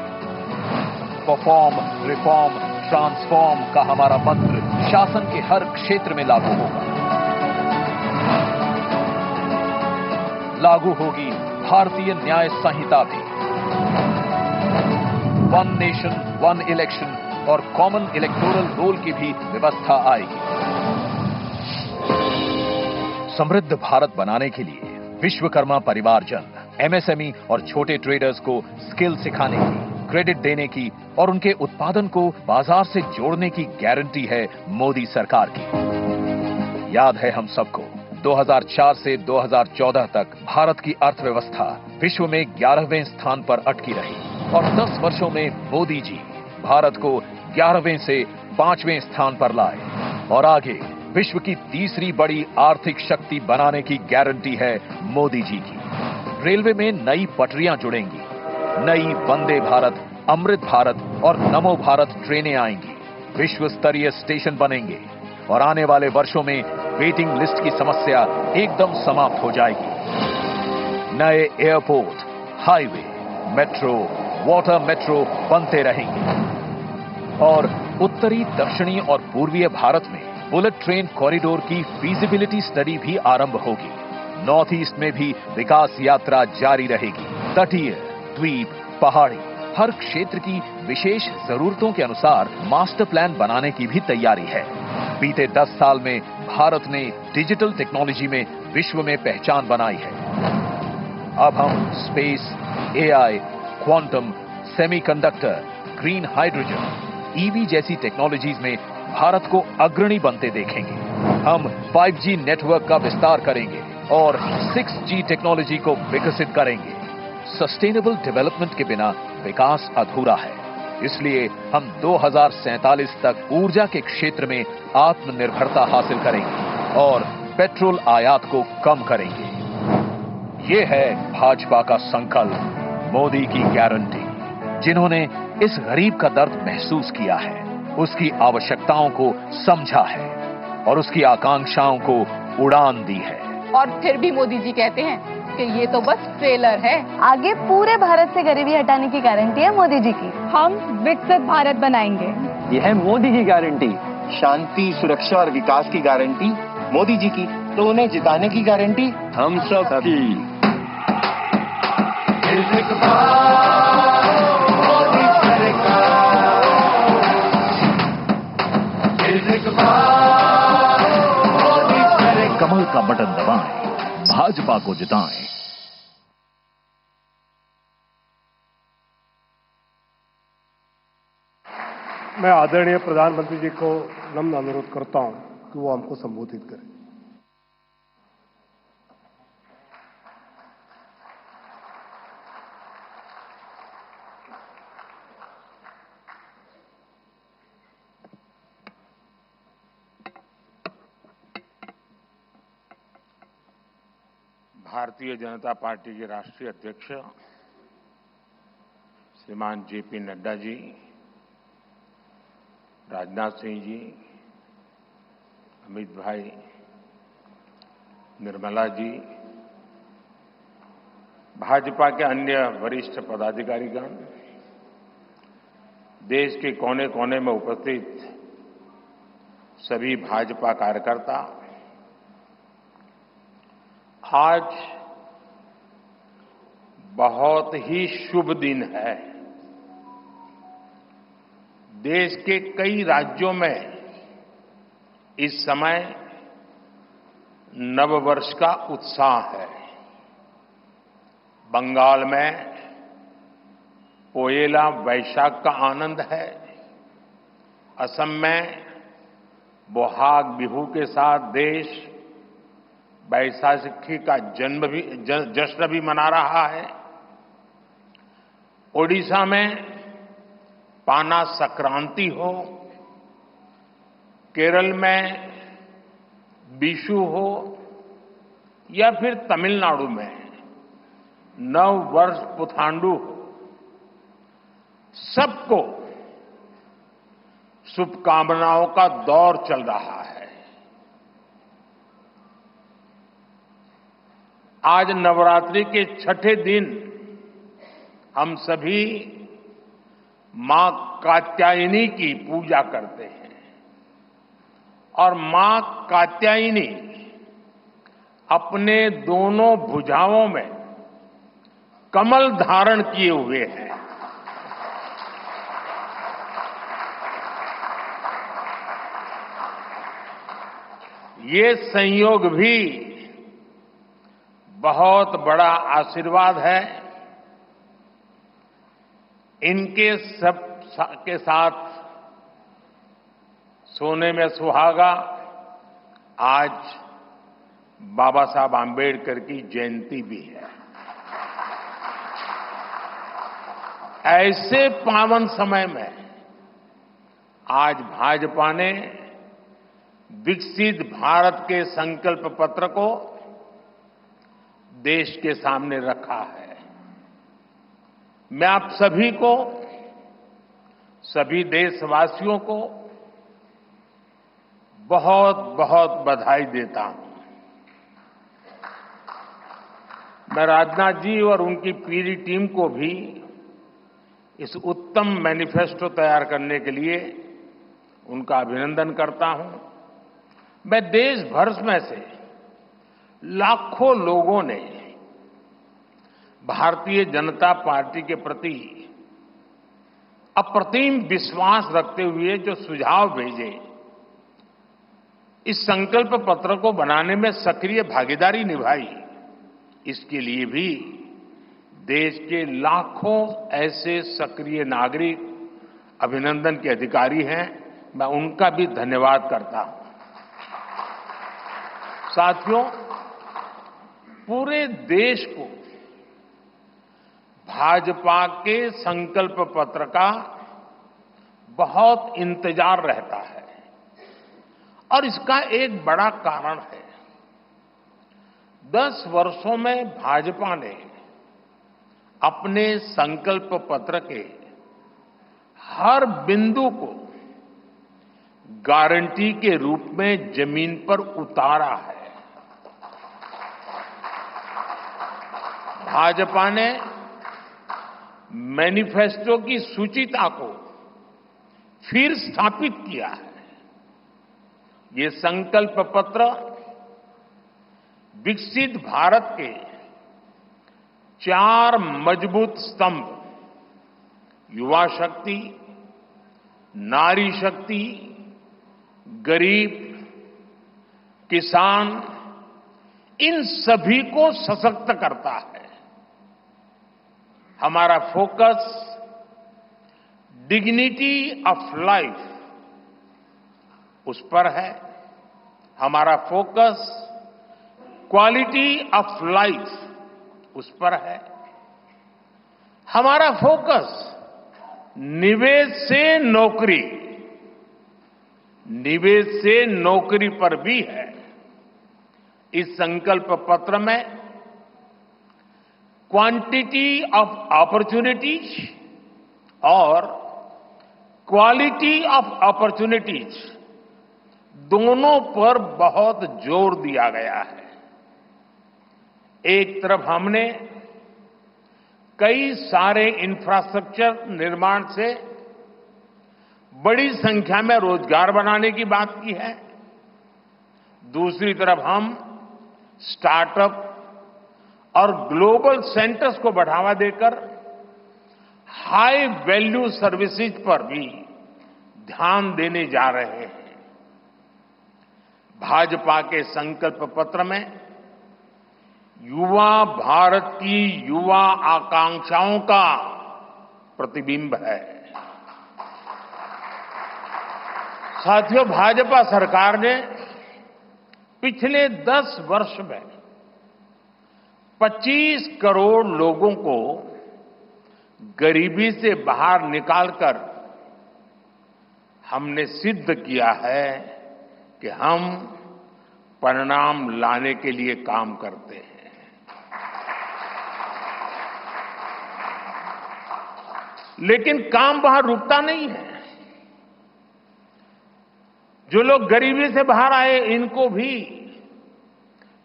परफॉर्म, रिफॉर्म, ट्रांसफॉर्म का हमारा मंत्र शासन के हर क्षेत्र में लागू होगा। लागू होगी भारतीय न्याय संहिता भी। वन नेशन वन इलेक्शन और कॉमन इलेक्टोरल रोल की भी व्यवस्था आएगी। समृद्ध भारत बनाने के लिए विश्वकर्मा परिवारजन, एमएसएमई और छोटे ट्रेडर्स को स्किल सिखाने की, क्रेडिट देने की और उनके उत्पादन को बाजार से जोड़ने की गारंटी है मोदी सरकार की। याद है हम सबको, 2004 से 2014 तक भारत की अर्थव्यवस्था विश्व में 11वें स्थान पर अटकी रही और 10 वर्षों में मोदी जी भारत को 11वें से 5वें स्थान पर लाए और आगे विश्व की तीसरी बड़ी आर्थिक शक्ति बनाने की गारंटी है मोदी जी की। रेलवे में नई पटरियां जुड़ेंगी, नई वंदे भारत, अमृत भारत और नमो भारत ट्रेनें आएंगी, विश्व स्तरीय स्टेशन बनेंगे और आने वाले वर्षों में वेटिंग लिस्ट की समस्या एकदम समाप्त हो जाएगी। नए airport, highway, metro, water metro बनते रहेंगे और उत्तरी, दक्षिणी और पूर्वीय भारत में बुलेट ट्रेन कॉरिडोर की फीजिबिलिटी स्टडी भी आरंभ होगी। नॉर्थ ईस्ट में भी विकास यात्रा जारी रहेगी। तटीय, द्वीप, पहाड़ी, हर क्षेत्र की विशेष जरूरतों के अनुसार मास्टर प्लान बनाने की भी तैयारी है। बीते 10 साल में भारत ने डिजिटल टेक्नोलॉजी में विश्व में पहचान बनाई है। अब हम space, AI, quantum, semiconductor, green hydrogen, EV जैसी टेक्नोलॉजीज में भारत को अग्रणी बनते देखेंगे। हम 5G नेटवर्क का विस्तार करेंगे और 6G टेक्नोलॉजी को विकसित करेंगे। सस्टेनेबल डेवलपमेंट के बिना विकास अधूरा है, इसलिए हम 2047 तक ऊर्जा के क्षेत्र में आत्मनिर्भरता हासिल करेंगे और पेट्रोल आयात को कम करेंगे। ये है भाजपा का संकल्प, मोदी की गारंटी। जिन्होंने इस गरीब का दर्द महसूस किया है, उसकी आवश्यकताओं को समझा है और उसकी आकांक्षाओं को उड़ान दी है। और फिर भी मोदी जी कहते हैं कि ये तो बस ट्रेलर है। आगे पूरे भारत से गरीबी हटाने की गारंटी है मोदी जी की। हम विकसित भारत बनाएंगे। ये है मोदी की गारंटी। शांति, सुरक्षा और विकास की गारंटी मोदी जी की। तो उन्हें जिताने की गारंटी हम सब की। कमल का बटन दबाएं, भाजपा को जिताएं। मैं आदरणीय प्रधानमंत्री जी को नम्र अनुरोध करता हूं कि वो हमको संबोधित करें। भारतीय जनता पार्टी के राष्ट्रीय अध्यक्ष श्रीमान जेपी नड्डा जी, राजनाथ सिंह जी, अमित भाई, निर्मला जी, भाजपा के अन्य वरिष्ठ पदाधिकारीगण, देश के कोने कोने में उपस्थित सभी भाजपा कार्यकर्ता, आज बहुत ही शुभ दिन है। देश के कई राज्यों में इस समय नववर्ष का उत्साह है। बंगाल में पोयला वैशाख का आनंद है। असम में बोहाग बिहू के साथ देश बैसाखी का जश्न भी मना रहा है। ओडिशा में पाना संक्रांति हो, केरल में बिशु हो या फिर तमिलनाडु में नव वर्ष पुथांडु हो, सबको शुभकामनाओं का दौर चल रहा है। आज नवरात्रि के छठे दिन हम सभी मां कात्यायनी की पूजा करते हैं और मां कात्यायनी अपने दोनों भुजाओं में कमल धारण किए हुए हैं। ये संयोग भी बहुत बड़ा आशीर्वाद है। इनके सब के साथ सोने में सुहागा आज बाबा साहब आम्बेडकर की जयंती भी है। ऐसे पावन समय में आज भाजपा ने विकसित भारत के संकल्प पत्र को देश के सामने रखा है। मैं आप सभी को, सभी देशवासियों को बहुत बहुत बधाई देता हूं। मैं राजनाथ जी और उनकी पूरी टीम को भी इस उत्तम मैनिफेस्टो तैयार करने के लिए उनका अभिनंदन करता हूं। मैं देश भर में से लाखों लोगों ने भारतीय जनता पार्टी के प्रति अप्रतिम विश्वास रखते हुए जो सुझाव भेजे, इस संकल्प पत्र को बनाने में सक्रिय भागीदारी निभाई, इसके लिए भी देश के लाखों ऐसे सक्रिय नागरिक अभिनंदन के अधिकारी हैं। मैं उनका भी धन्यवाद करता हूं। साथियों, पूरे देश को भाजपा के संकल्प पत्र का बहुत इंतजार रहता है और इसका एक बड़ा कारण है। 10 वर्षों में भाजपा ने अपने संकल्प पत्र के हर बिंदु को गारंटी के रूप में जमीन पर उतारा है। भाजपा ने मैनिफेस्टो की सूचिता को फिर स्थापित किया है। ये संकल्प पत्र विकसित भारत के 4 मजबूत स्तंभ, युवा शक्ति, नारी शक्ति, गरीब, किसान, इन सभी को सशक्त करता है। हमारा फोकस डिग्निटी ऑफ लाइफ उस पर है। हमारा फोकस क्वालिटी ऑफ लाइफ उस पर है। हमारा फोकस निवेश से नौकरी, निवेश से नौकरी पर भी है। इस संकल्प पत्र में क्वांटिटी ऑफ अपॉर्चुनिटीज और क्वालिटी ऑफ अपॉर्चुनिटीज दोनों पर बहुत जोर दिया गया है। एक तरफ हमने कई सारे इंफ्रास्ट्रक्चर निर्माण से बड़ी संख्या में रोजगार बनाने की बात की है। दूसरी तरफ हम स्टार्टअप और ग्लोबल सेंटर्स को बढ़ावा देकर हाई वैल्यू सर्विसेज पर भी ध्यान देने जा रहे हैं। भाजपा के संकल्प पत्र में युवा भारत की युवा आकांक्षाओं का प्रतिबिंब है। साथियों, भाजपा सरकार ने पिछले 10 वर्ष में 25 करोड़ लोगों को गरीबी से बाहर निकालकर हमने सिद्ध किया है कि हम परिणाम लाने के लिए काम करते हैं। लेकिन काम वहां रुकता नहीं है। जो लोग गरीबी से बाहर आए, इनको भी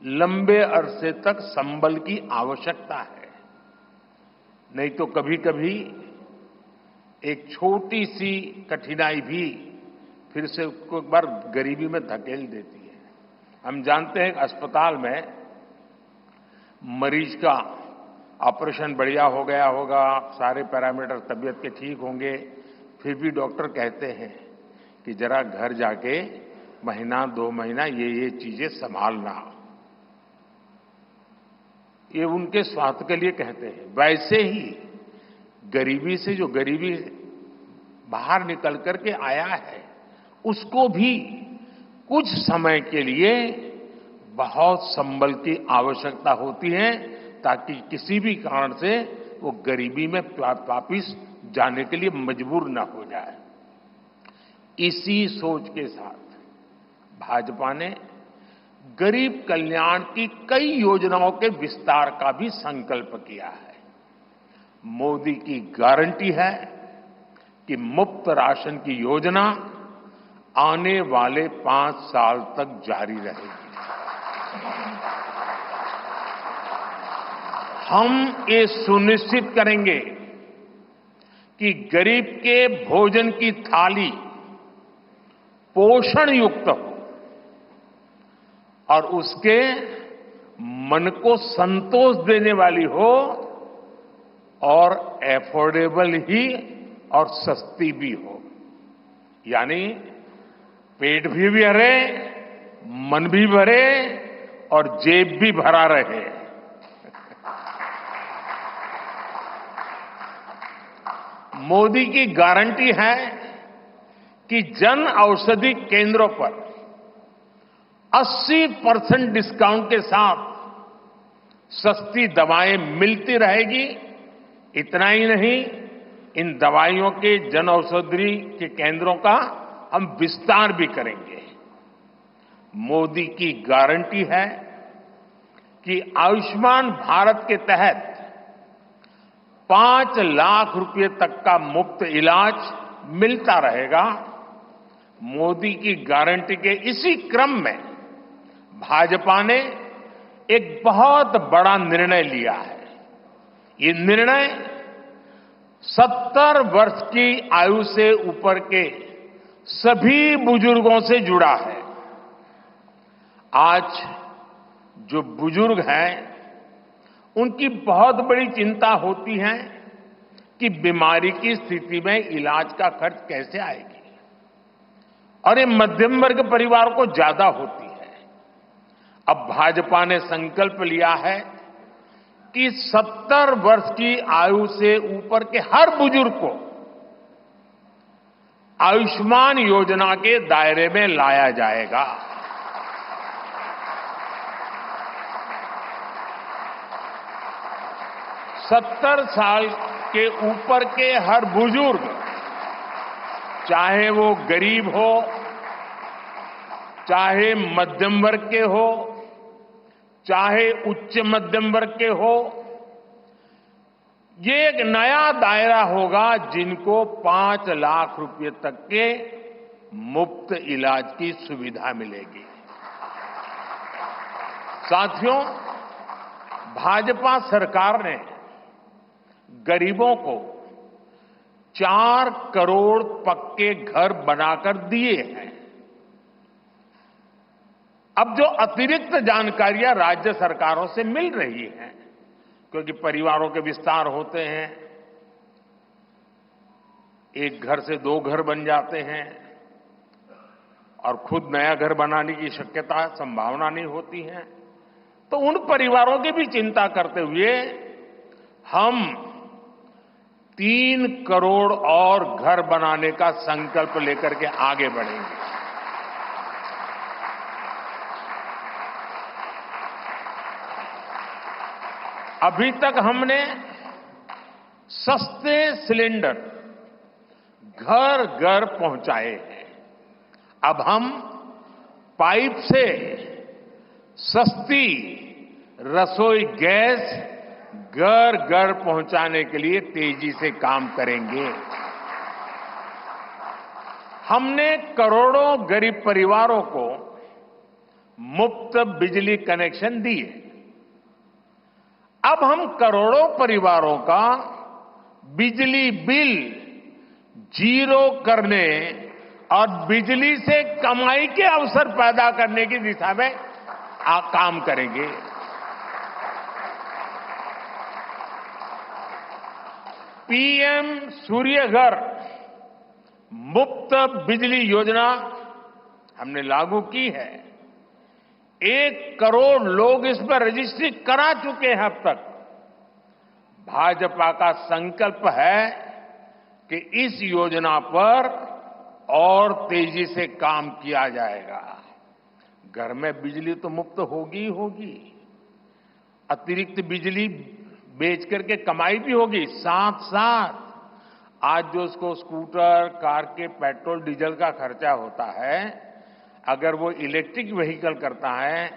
लंबे अरसे तक संबल की आवश्यकता है। नहीं तो कभी कभी एक छोटी सी कठिनाई भी फिर से उसको एक बार गरीबी में धकेल देती है। हम जानते हैं कि अस्पताल में मरीज का ऑपरेशन बढ़िया हो गया होगा, सारे पैरामीटर तबीयत के ठीक होंगे, फिर भी डॉक्टर कहते हैं कि जरा घर जाके महीना 2 महीना ये चीजें संभालना। ये उनके स्वास्थ्य के लिए कहते हैं। वैसे ही गरीबी से जो गरीबी बाहर निकल करके आया है, उसको भी कुछ समय के लिए बहुत संबल की आवश्यकता होती है, ताकि किसी भी कारण से वो गरीबी में वापिस जाने के लिए मजबूर न हो जाए। इसी सोच के साथ भाजपा ने गरीब कल्याण की कई योजनाओं के विस्तार का भी संकल्प किया है। मोदी की गारंटी है कि मुफ्त राशन की योजना आने वाले 5 साल तक जारी रहेगी। हम ये सुनिश्चित करेंगे कि गरीब के भोजन की थाली पोषण युक्त हो और उसके मन को संतोष देने वाली हो, और एफोर्डेबल ही और सस्ती भी हो। यानी पेट भी भरे, मन भी भरे और जेब भी भरा रहे। मोदी की गारंटी है कि जन औषधि केंद्रों पर 80% डिस्काउंट के साथ सस्ती दवाएं मिलती रहेगी। इतना ही नहीं, इन दवाइयों के जन औषधि के केंद्रों का हम विस्तार भी करेंगे। मोदी की गारंटी है कि आयुष्मान भारत के तहत 5 लाख रुपए तक का मुफ्त इलाज मिलता रहेगा। मोदी की गारंटी के इसी क्रम में भाजपा ने एक बहुत बड़ा निर्णय लिया है। ये निर्णय 70 वर्ष की आयु से ऊपर के सभी बुजुर्गों से जुड़ा है। आज जो बुजुर्ग हैं, उनकी बहुत बड़ी चिंता होती है कि बीमारी की स्थिति में इलाज का खर्च कैसे आएगी, और ये मध्यम वर्ग परिवार को ज्यादा होती है। अब भाजपा ने संकल्प लिया है कि 70 वर्ष की आयु से ऊपर के हर बुजुर्ग को आयुष्मान योजना के दायरे में लाया जाएगा। सत्तर साल के ऊपर के हर बुजुर्ग, चाहे वो गरीब हो, चाहे मध्यम वर्ग के हो, चाहे उच्च मध्यम वर्ग के हो, ये एक नया दायरा होगा जिनको 5 लाख रुपए तक के मुफ्त इलाज की सुविधा मिलेगी। साथियों, भाजपा सरकार ने गरीबों को 4 करोड़ पक्के घर बनाकर दिए हैं। अब जो अतिरिक्त जानकारियां राज्य सरकारों से मिल रही हैं, क्योंकि परिवारों के विस्तार होते हैं, एक घर से 2 घर बन जाते हैं और खुद नया घर बनाने की शक्यता, संभावना नहीं होती है, तो उन परिवारों की भी चिंता करते हुए हम 3 करोड़ और घर बनाने का संकल्प लेकर के आगे बढ़ेंगे। अभी तक हमने सस्ते सिलेंडर घर घर पहुंचाए हैं। अब हम पाइप से सस्ती रसोई गैस घर घर पहुंचाने के लिए तेजी से काम करेंगे। हमने करोड़ों गरीब परिवारों को मुफ्त बिजली कनेक्शन दिए। अब हम करोड़ों परिवारों का बिजली बिल 0 करने और बिजली से कमाई के अवसर पैदा करने की दिशा में काम करेंगे। पीएम सूर्यघर मुफ्त बिजली योजना हमने लागू की है। 1 करोड़ लोग इस पर रजिस्ट्री करा चुके हैं अब तक। भाजपा का संकल्प है कि इस योजना पर और तेजी से काम किया जाएगा। घर में बिजली तो मुफ्त होगी ही होगी, अतिरिक्त बिजली बेच करके कमाई भी होगी। साथ साथ आज जो उसको स्कूटर, कार के पेट्रोल डीजल का खर्चा होता है, अगर वो इलेक्ट्रिक व्हीकल करता है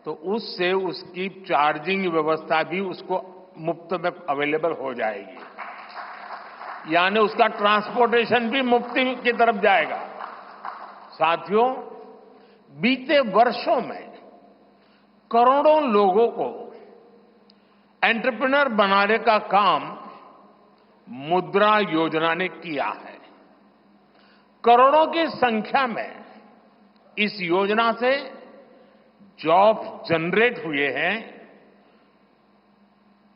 तो उससे उसकी चार्जिंग व्यवस्था भी उसको मुफ्त में अवेलेबल हो जाएगी, यानी उसका ट्रांसपोर्टेशन भी मुफ्ती की तरफ जाएगा। साथियों, बीते वर्षों में करोड़ों लोगों को एंटरप्रेन्योर बनाने का काम मुद्रा योजना ने किया है। करोड़ों की संख्या में इस योजना से जॉब जनरेट हुए हैं।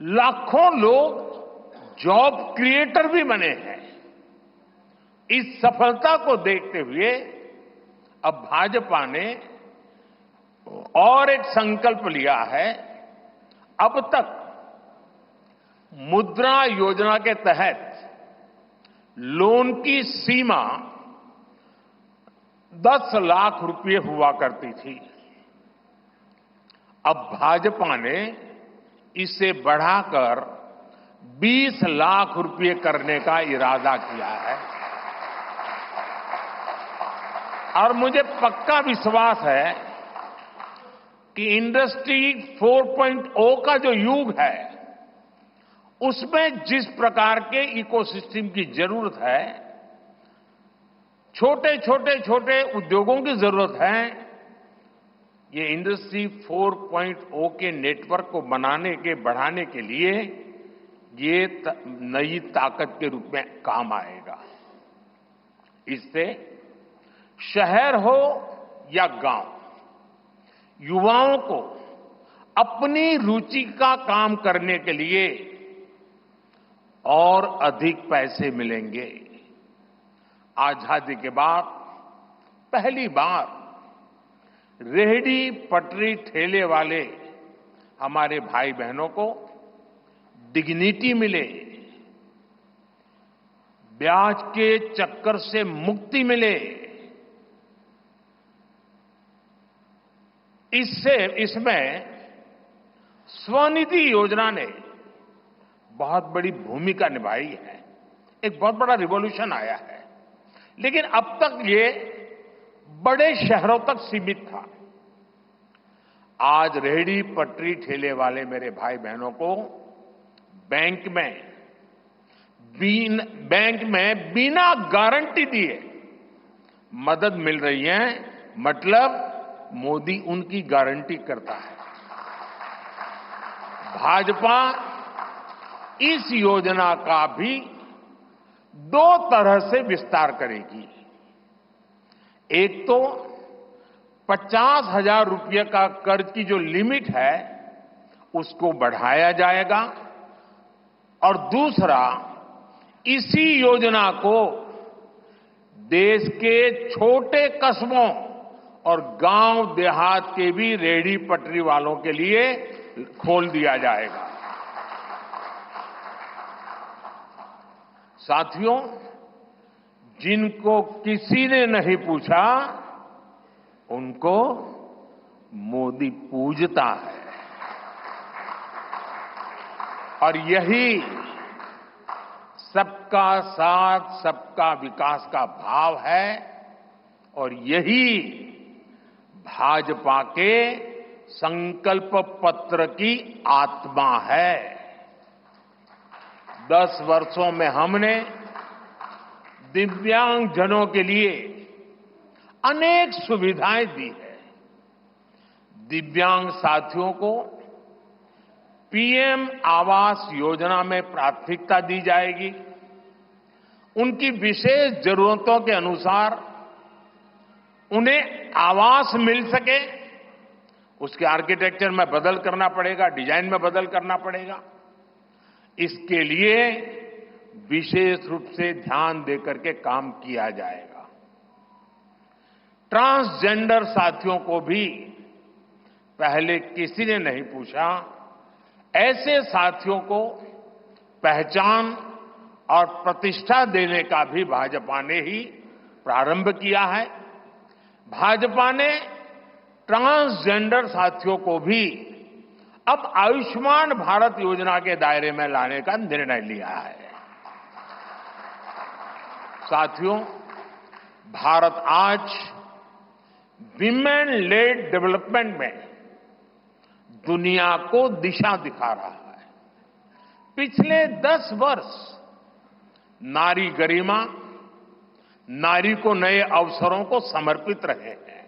लाखों लोग जॉब क्रिएटर भी बने हैं। इस सफलता को देखते हुए अब भाजपा ने और एक संकल्प लिया है। अब तक मुद्रा योजना के तहत लोन की सीमा 10 लाख रुपए हुआ करती थी। अब भाजपा ने इसे बढ़ाकर 20 लाख रुपए करने का इरादा किया है और मुझे पक्का विश्वास है कि इंडस्ट्री 4.0 का जो युग है, उसमें जिस प्रकार के इकोसिस्टम की जरूरत है, छोटे उद्योगों की जरूरत है, ये इंडस्ट्री 4.0 के नेटवर्क को बढ़ाने के लिए ये नई ताकत के रूप में काम आएगा। इससे शहर हो या गांव, युवाओं को अपनी रुचि का काम करने के लिए और अधिक पैसे मिलेंगे। आजादी के बाद पहली बार रेहड़ी पटरी ठेले वाले हमारे भाई बहनों को डिग्निटी मिले, ब्याज के चक्कर से मुक्ति मिले। इसमें स्वनिधि योजना ने बहुत बड़ी भूमिका निभाई है। एक बहुत बड़ा रिवॉल्यूशन आया है, लेकिन अब तक ये बड़े शहरों तक सीमित था। आज रेहड़ी पटरी ठेले वाले मेरे भाई बहनों को बैंक में बिना गारंटी दिए मदद मिल रही है। मतलब मोदी उनकी गारंटी करता है। भाजपा इस योजना का भी 2 तरह से विस्तार करेगी। एक तो 50,000 रुपये का कर्ज की जो लिमिट है उसको बढ़ाया जाएगा, और दूसरा, इसी योजना को देश के छोटे कस्बों और गांव देहात के भी रेहड़ी पटरी वालों के लिए खोल दिया जाएगा। साथियों, जिनको किसी ने नहीं पूछा उनको मोदी पूजता है, और यही सबका साथ सबका विकास का भाव है, और यही भाजपा के संकल्प पत्र की आत्मा है। 10 वर्षों में हमने दिव्यांगजनों के लिए अनेक सुविधाएं दी है। दिव्यांग साथियों को पीएम आवास योजना में प्राथमिकता दी जाएगी। उनकी विशेष जरूरतों के अनुसार उन्हें आवास मिल सके, उसके आर्किटेक्चर में बदल करना पड़ेगा, डिजाइन में बदल करना पड़ेगा। इसके लिए विशेष रूप से ध्यान देकर के काम किया जाएगा। ट्रांसजेंडर साथियों को भी पहले किसी ने नहीं पूछा, ऐसे साथियों को पहचान और प्रतिष्ठा देने का भी भाजपा ने ही प्रारंभ किया है। भाजपा ने ट्रांसजेंडर साथियों को भी अब आयुष्मान भारत योजना के दायरे में लाने का निर्णय लिया है। साथियों, भारत आज विमेन लेड डेवलपमेंट में दुनिया को दिशा दिखा रहा है। पिछले 10 वर्ष नारी गरिमा, नारी को नए अवसरों को समर्पित रहे हैं।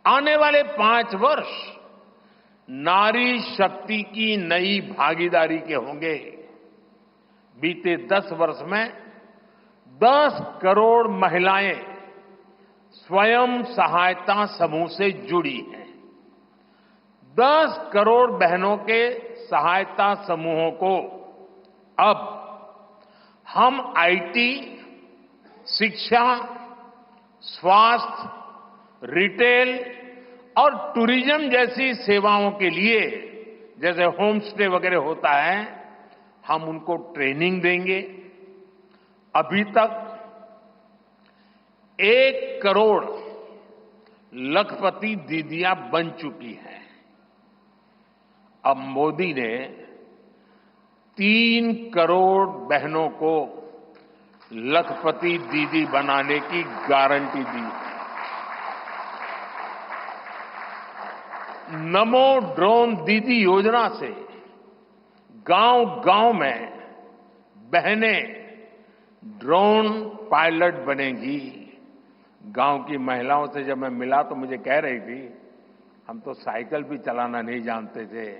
आने वाले 5 वर्ष नारी शक्ति की नई भागीदारी के होंगे। बीते 10 वर्ष में 10 करोड़ महिलाएं स्वयं सहायता समूह से जुड़ी हैं। 10 करोड़ बहनों के सहायता समूहों को अब हम आईटी, शिक्षा, स्वास्थ्य, रिटेल और टूरिज्म जैसी सेवाओं के लिए, जैसे होम स्टे वगैरह होता है, हम उनको ट्रेनिंग देंगे। अभी तक 1 करोड़ लखपति दीदियां बन चुकी हैं। अब मोदी ने 3 करोड़ बहनों को लखपति दीदी बनाने की गारंटी दी है। नमो ड्रोन दीदी योजना से गांव-गांव में बहनें ड्रोन पायलट बनेंगी। गांव की महिलाओं से जब मैं मिला तो मुझे कह रही थी, हम तो साइकिल भी चलाना नहीं जानते थे,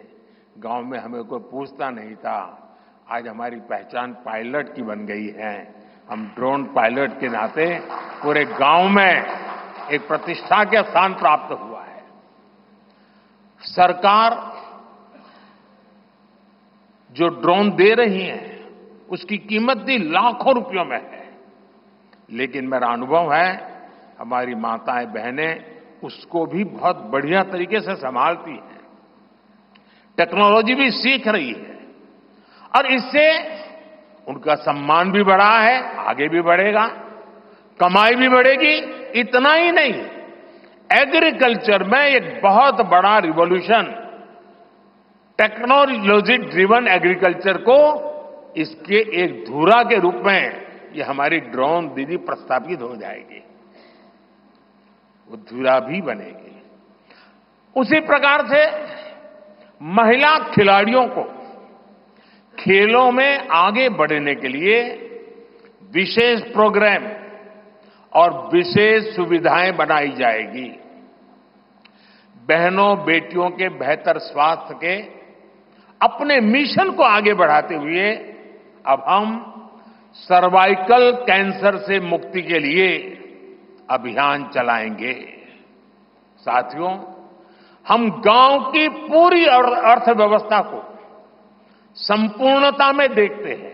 गांव में हमें कोई पूछता नहीं था, आज हमारी पहचान पायलट की बन गई है। हम ड्रोन पायलट के नाते पूरे गांव में एक प्रतिष्ठा का स्थान प्राप्त हुआ है। सरकार जो ड्रोन दे रही है उसकी कीमत भी लाखों रुपयों में है, लेकिन मेरा अनुभव है हमारी माताएं बहनें उसको भी बहुत बढ़िया तरीके से संभालती हैं, टेक्नोलॉजी भी सीख रही है और इससे उनका सम्मान भी बढ़ा है, आगे भी बढ़ेगा, कमाई भी बढ़ेगी। इतना ही नहीं, एग्रीकल्चर में एक बहुत बड़ा रिवॉल्यूशन, टेक्नोलॉजी ड्रिवन एग्रीकल्चर को इसके एक धुरा के रूप में ये हमारी ड्रोन दीदी प्रस्थापित हो जाएगी, वो धुरा भी बनेगी। उसी प्रकार से महिला खिलाड़ियों को खेलों में आगे बढ़ने के लिए विशेष प्रोग्राम और विशेष सुविधाएं बनाई जाएगी। बहनों बेटियों के बेहतर स्वास्थ्य के अपने मिशन को आगे बढ़ाते हुए अब हम सर्वाइकल कैंसर से मुक्ति के लिए अभियान चलाएंगे। साथियों, हम गांव की पूरी अर्थव्यवस्था को संपूर्णता में देखते हैं,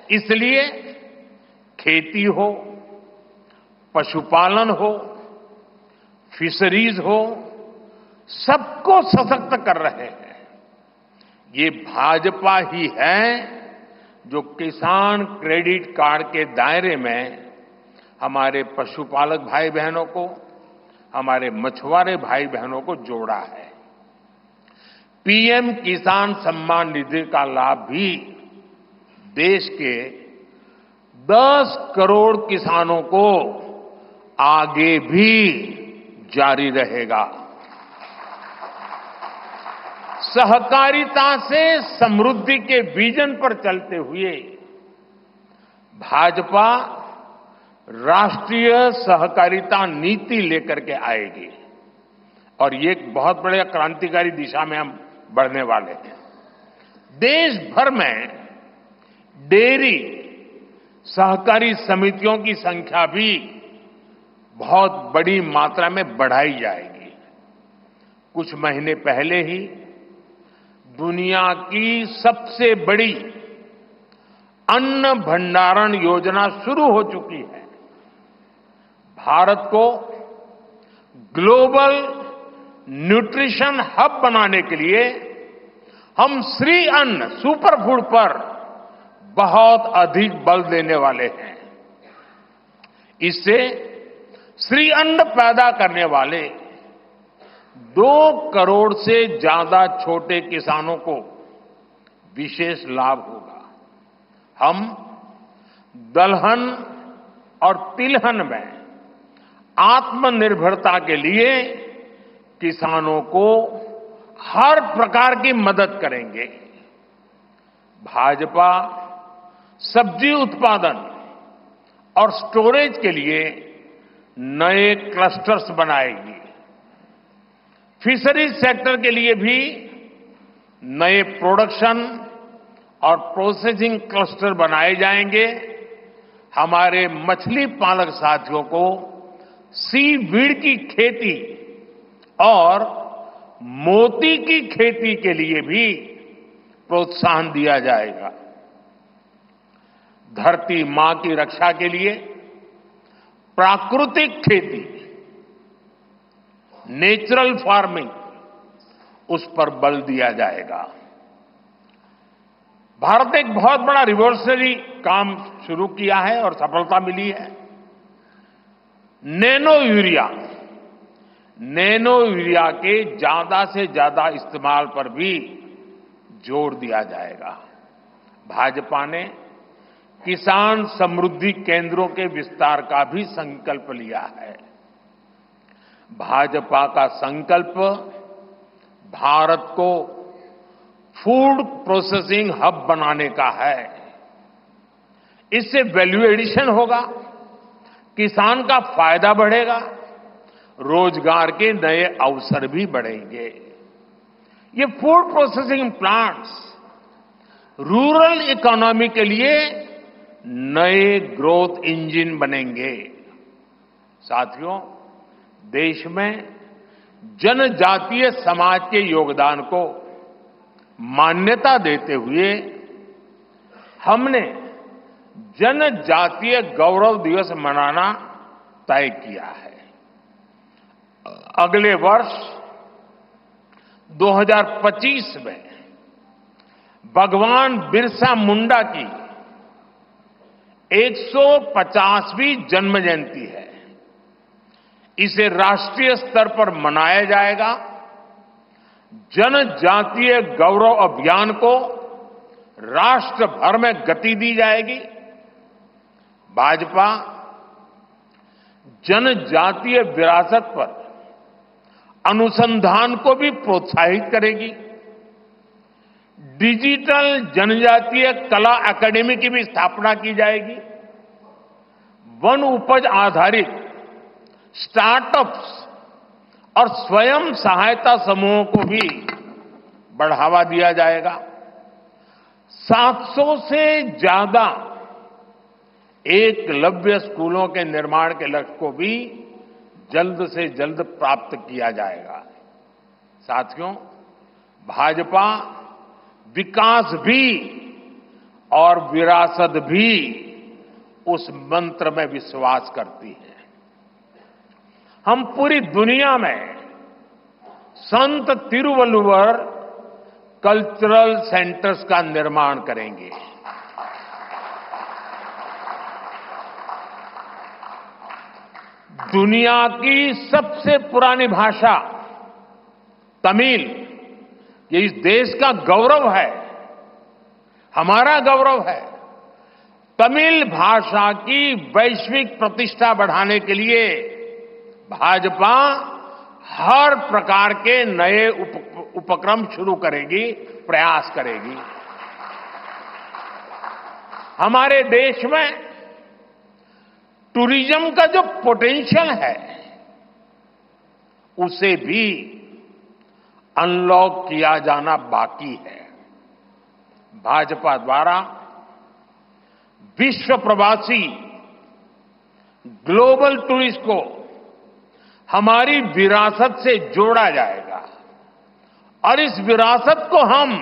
इसलिए खेती हो, पशुपालन हो, फिशरीज हो, सबको सशक्त कर रहे हैं। ये भाजपा ही है जो किसान क्रेडिट कार्ड के दायरे में हमारे पशुपालक भाई बहनों को, हमारे मछुआरे भाई बहनों को जोड़ा है। पीएम किसान सम्मान निधि का लाभ भी देश के 10 करोड़ किसानों को आगे भी जारी रहेगा। सहकारिता से समृद्धि के विजन पर चलते हुए भाजपा राष्ट्रीय सहकारिता नीति लेकर के आएगी और ये एक बहुत बड़े क्रांतिकारी दिशा में हम बढ़ने वाले हैं। देश भर में डेयरी सहकारी समितियों की संख्या भी बहुत बड़ी मात्रा में बढ़ाई जाएगी। कुछ महीने पहले ही दुनिया की सबसे बड़ी अन्न भंडारण योजना शुरू हो चुकी है। भारत को ग्लोबल न्यूट्रिशन हब बनाने के लिए हम श्री अन्न सुपर फूड पर बहुत अधिक बल देने वाले हैं। इससे श्री अन्न पैदा करने वाले 2 करोड़ से ज्यादा छोटे किसानों को विशेष लाभ होगा। हम दलहन और तिलहन में आत्मनिर्भरता के लिए किसानों को हर प्रकार की मदद करेंगे। भाजपा सब्जी उत्पादन और स्टोरेज के लिए नए क्लस्टर्स बनाएगी। फिशरीज सेक्टर के लिए भी नए प्रोडक्शन और प्रोसेसिंग क्लस्टर बनाए जाएंगे। हमारे मछली पालक साथियों को सीवीड की खेती और मोती की खेती के लिए भी प्रोत्साहन दिया जाएगा। धरती मां की रक्षा के लिए प्राकृतिक खेती, नेचुरल फार्मिंग, उस पर बल दिया जाएगा। भारत ने एक बहुत बड़ा रिवॉल्यूशनरी काम शुरू किया है और सफलता मिली है। नैनो यूरिया के ज्यादा से ज्यादा इस्तेमाल पर भी जोर दिया जाएगा। भाजपा ने किसान समृद्धि केंद्रों के विस्तार का भी संकल्प लिया है। भाजपा का संकल्प भारत को फूड प्रोसेसिंग हब बनाने का है। इससे वैल्यू एडिशन होगा, किसान का फायदा बढ़ेगा, रोजगार के नए अवसर भी बढ़ेंगे। ये food processing plants rural economy के लिए नए ग्रोथ इंजन बनेंगे। साथियों, देश में जनजातीय समाज के योगदान को मान्यता देते हुए हमने जनजातीय गौरव दिवस मनाना तय किया है। अगले वर्ष 2025 में भगवान बिरसा मुंडा की 150वीं जन्म जयंती है। इसे राष्ट्रीय स्तर पर मनाया जाएगा। जनजातीय गौरव अभियान को राष्ट्र भर में गति दी जाएगी। भाजपा जनजातीय विरासत पर अनुसंधान को भी प्रोत्साहित करेगी। डिजिटल जनजातीय कला अकादमी की भी स्थापना की जाएगी। वन उपज आधारित स्टार्टअप्स और स्वयं सहायता समूहों को भी बढ़ावा दिया जाएगा। 700 से ज्यादा एकलव्य स्कूलों के निर्माण के लक्ष्य को भी जल्द से जल्द प्राप्त किया जाएगा। साथियों, भाजपा विकास भी और विरासत भी उस मंत्र में विश्वास करती है। हम पूरी दुनिया में संत तिरुवल्लुवर कल्चरल सेंटर्स का निर्माण करेंगे। दुनिया की सबसे पुरानी भाषा तमिल, ये इस देश का गौरव है, हमारा गौरव है। तमिल भाषा की वैश्विक प्रतिष्ठा बढ़ाने के लिए भाजपा हर प्रकार के नए उपक्रम शुरू करेगी, प्रयास करेगी। हमारे देश में टूरिज्म का जो पोटेंशियल है, उसे भी अनलॉक किया जाना बाकी है। भाजपा द्वारा विश्व प्रवासी ग्लोबल टूरिस्ट को हमारी विरासत से जोड़ा जाएगा और इस विरासत को हम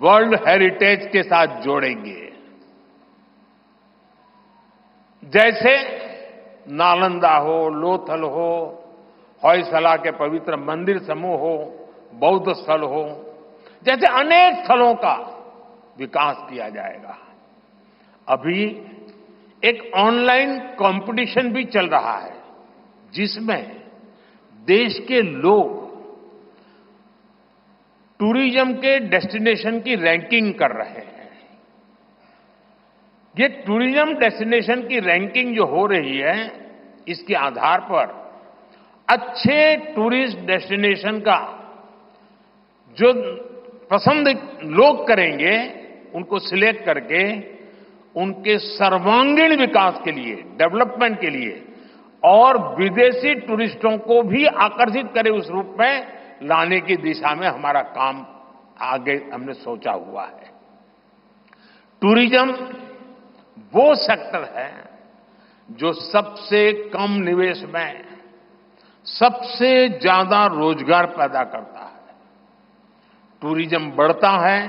वर्ल्ड हेरिटेज के साथ जोड़ेंगे। जैसे नालंदा हो, लोथल हो, होयसला के पवित्र मंदिर समूह हो, बौद्ध स्थल हो, जैसे अनेक स्थलों का विकास किया जाएगा। अभी एक ऑनलाइन कंपटीशन भी चल रहा है जिसमें देश के लोग टूरिज्म के डेस्टिनेशन की रैंकिंग कर रहे हैं। ये टूरिज्म डेस्टिनेशन की रैंकिंग जो हो रही है, इसके आधार पर अच्छे टूरिस्ट डेस्टिनेशन का जो पसंद लोग करेंगे, उनको सिलेक्ट करके उनके सर्वांगीण विकास के लिए, डेवलपमेंट के लिए और विदेशी टूरिस्टों को भी आकर्षित करे उस रूप में लाने की दिशा में हमारा काम आगे हमने सोचा हुआ है। टूरिज्म वो सेक्टर है जो सबसे कम निवेश में सबसे ज्यादा रोजगार पैदा करता है। टूरिज्म बढ़ता है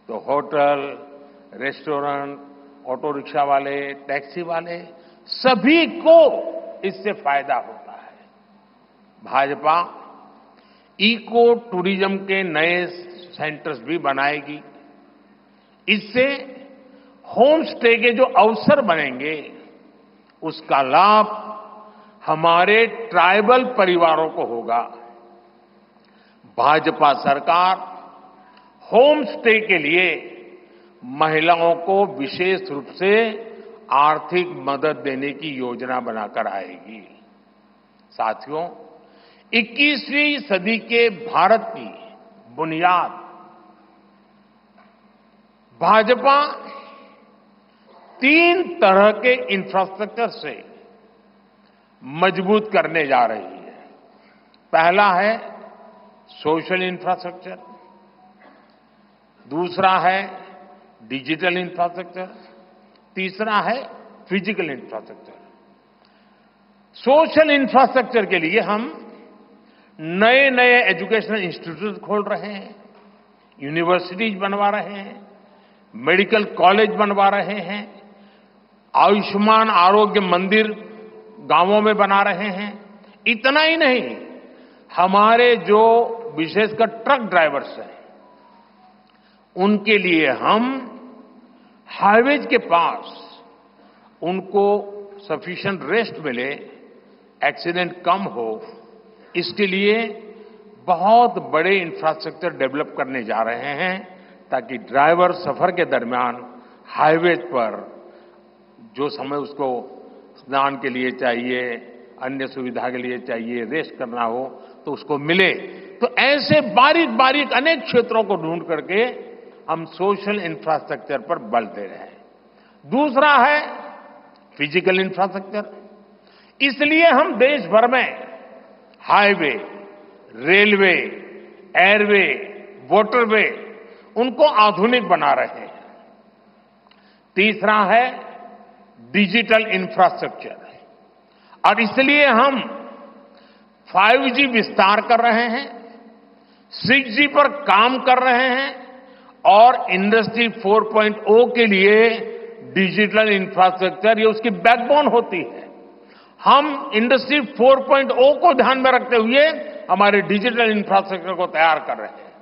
तो होटल, रेस्टोरेंट, ऑटो रिक्शा वाले, टैक्सी वाले सभी को इससे फायदा होता है। भाजपा इको टूरिज्म के नए सेंटर्स भी बनाएगी। इससे होम स्टे के जो अवसर बनेंगे, उसका लाभ हमारे ट्राइबल परिवारों को होगा। भाजपा सरकार होम स्टे के लिए महिलाओं को विशेष रूप से आर्थिक मदद देने की योजना बनाकर आएगी। साथियों, 21वीं सदी के भारत की बुनियाद भाजपा 3 तरह के इंफ्रास्ट्रक्चर से मजबूत करने जा रही है। पहला है सोशल इंफ्रास्ट्रक्चर, दूसरा है डिजिटल इंफ्रास्ट्रक्चर, तीसरा है फिजिकल इंफ्रास्ट्रक्चर। सोशल इंफ्रास्ट्रक्चर के लिए हम नए नए एजुकेशनल इंस्टीट्यूट खोल रहे हैं, यूनिवर्सिटीज बनवा रहे हैं, मेडिकल कॉलेज बनवा रहे हैं, आयुष्मान आरोग्य मंदिर गांवों में बना रहे हैं। इतना ही नहीं, हमारे जो विशेषकर ट्रक ड्राइवर्स हैं, उनके लिए हम हाईवेज के पास उनको सफिशिएंट रेस्ट मिले, एक्सीडेंट कम हो, इसके लिए बहुत बड़े इंफ्रास्ट्रक्चर डेवलप करने जा रहे हैं ताकि ड्राइवर सफर के दरमियान हाईवेज पर जो समय उसको स्नान के लिए चाहिए, अन्य सुविधा के लिए चाहिए, रेस्ट करना हो तो उसको मिले। तो ऐसे बारीक बारीक अनेक क्षेत्रों को ढूंढ करके हम सोशल इंफ्रास्ट्रक्चर पर बल दे रहे हैं। दूसरा है फिजिकल इंफ्रास्ट्रक्चर। इसलिए हम देश भर में हाईवे, रेलवे, एयरवे, वाटरवे उनको आधुनिक बना रहे हैं। तीसरा है डिजिटल इंफ्रास्ट्रक्चर, और इसलिए हम 5G विस्तार कर रहे हैं, 6G पर काम कर रहे हैं और इंडस्ट्री 4.0 के लिए डिजिटल इंफ्रास्ट्रक्चर ये उसकी बैकबोन होती है। हम इंडस्ट्री 4.0 को ध्यान में रखते हुए हमारे डिजिटल इंफ्रास्ट्रक्चर को तैयार कर रहे हैं।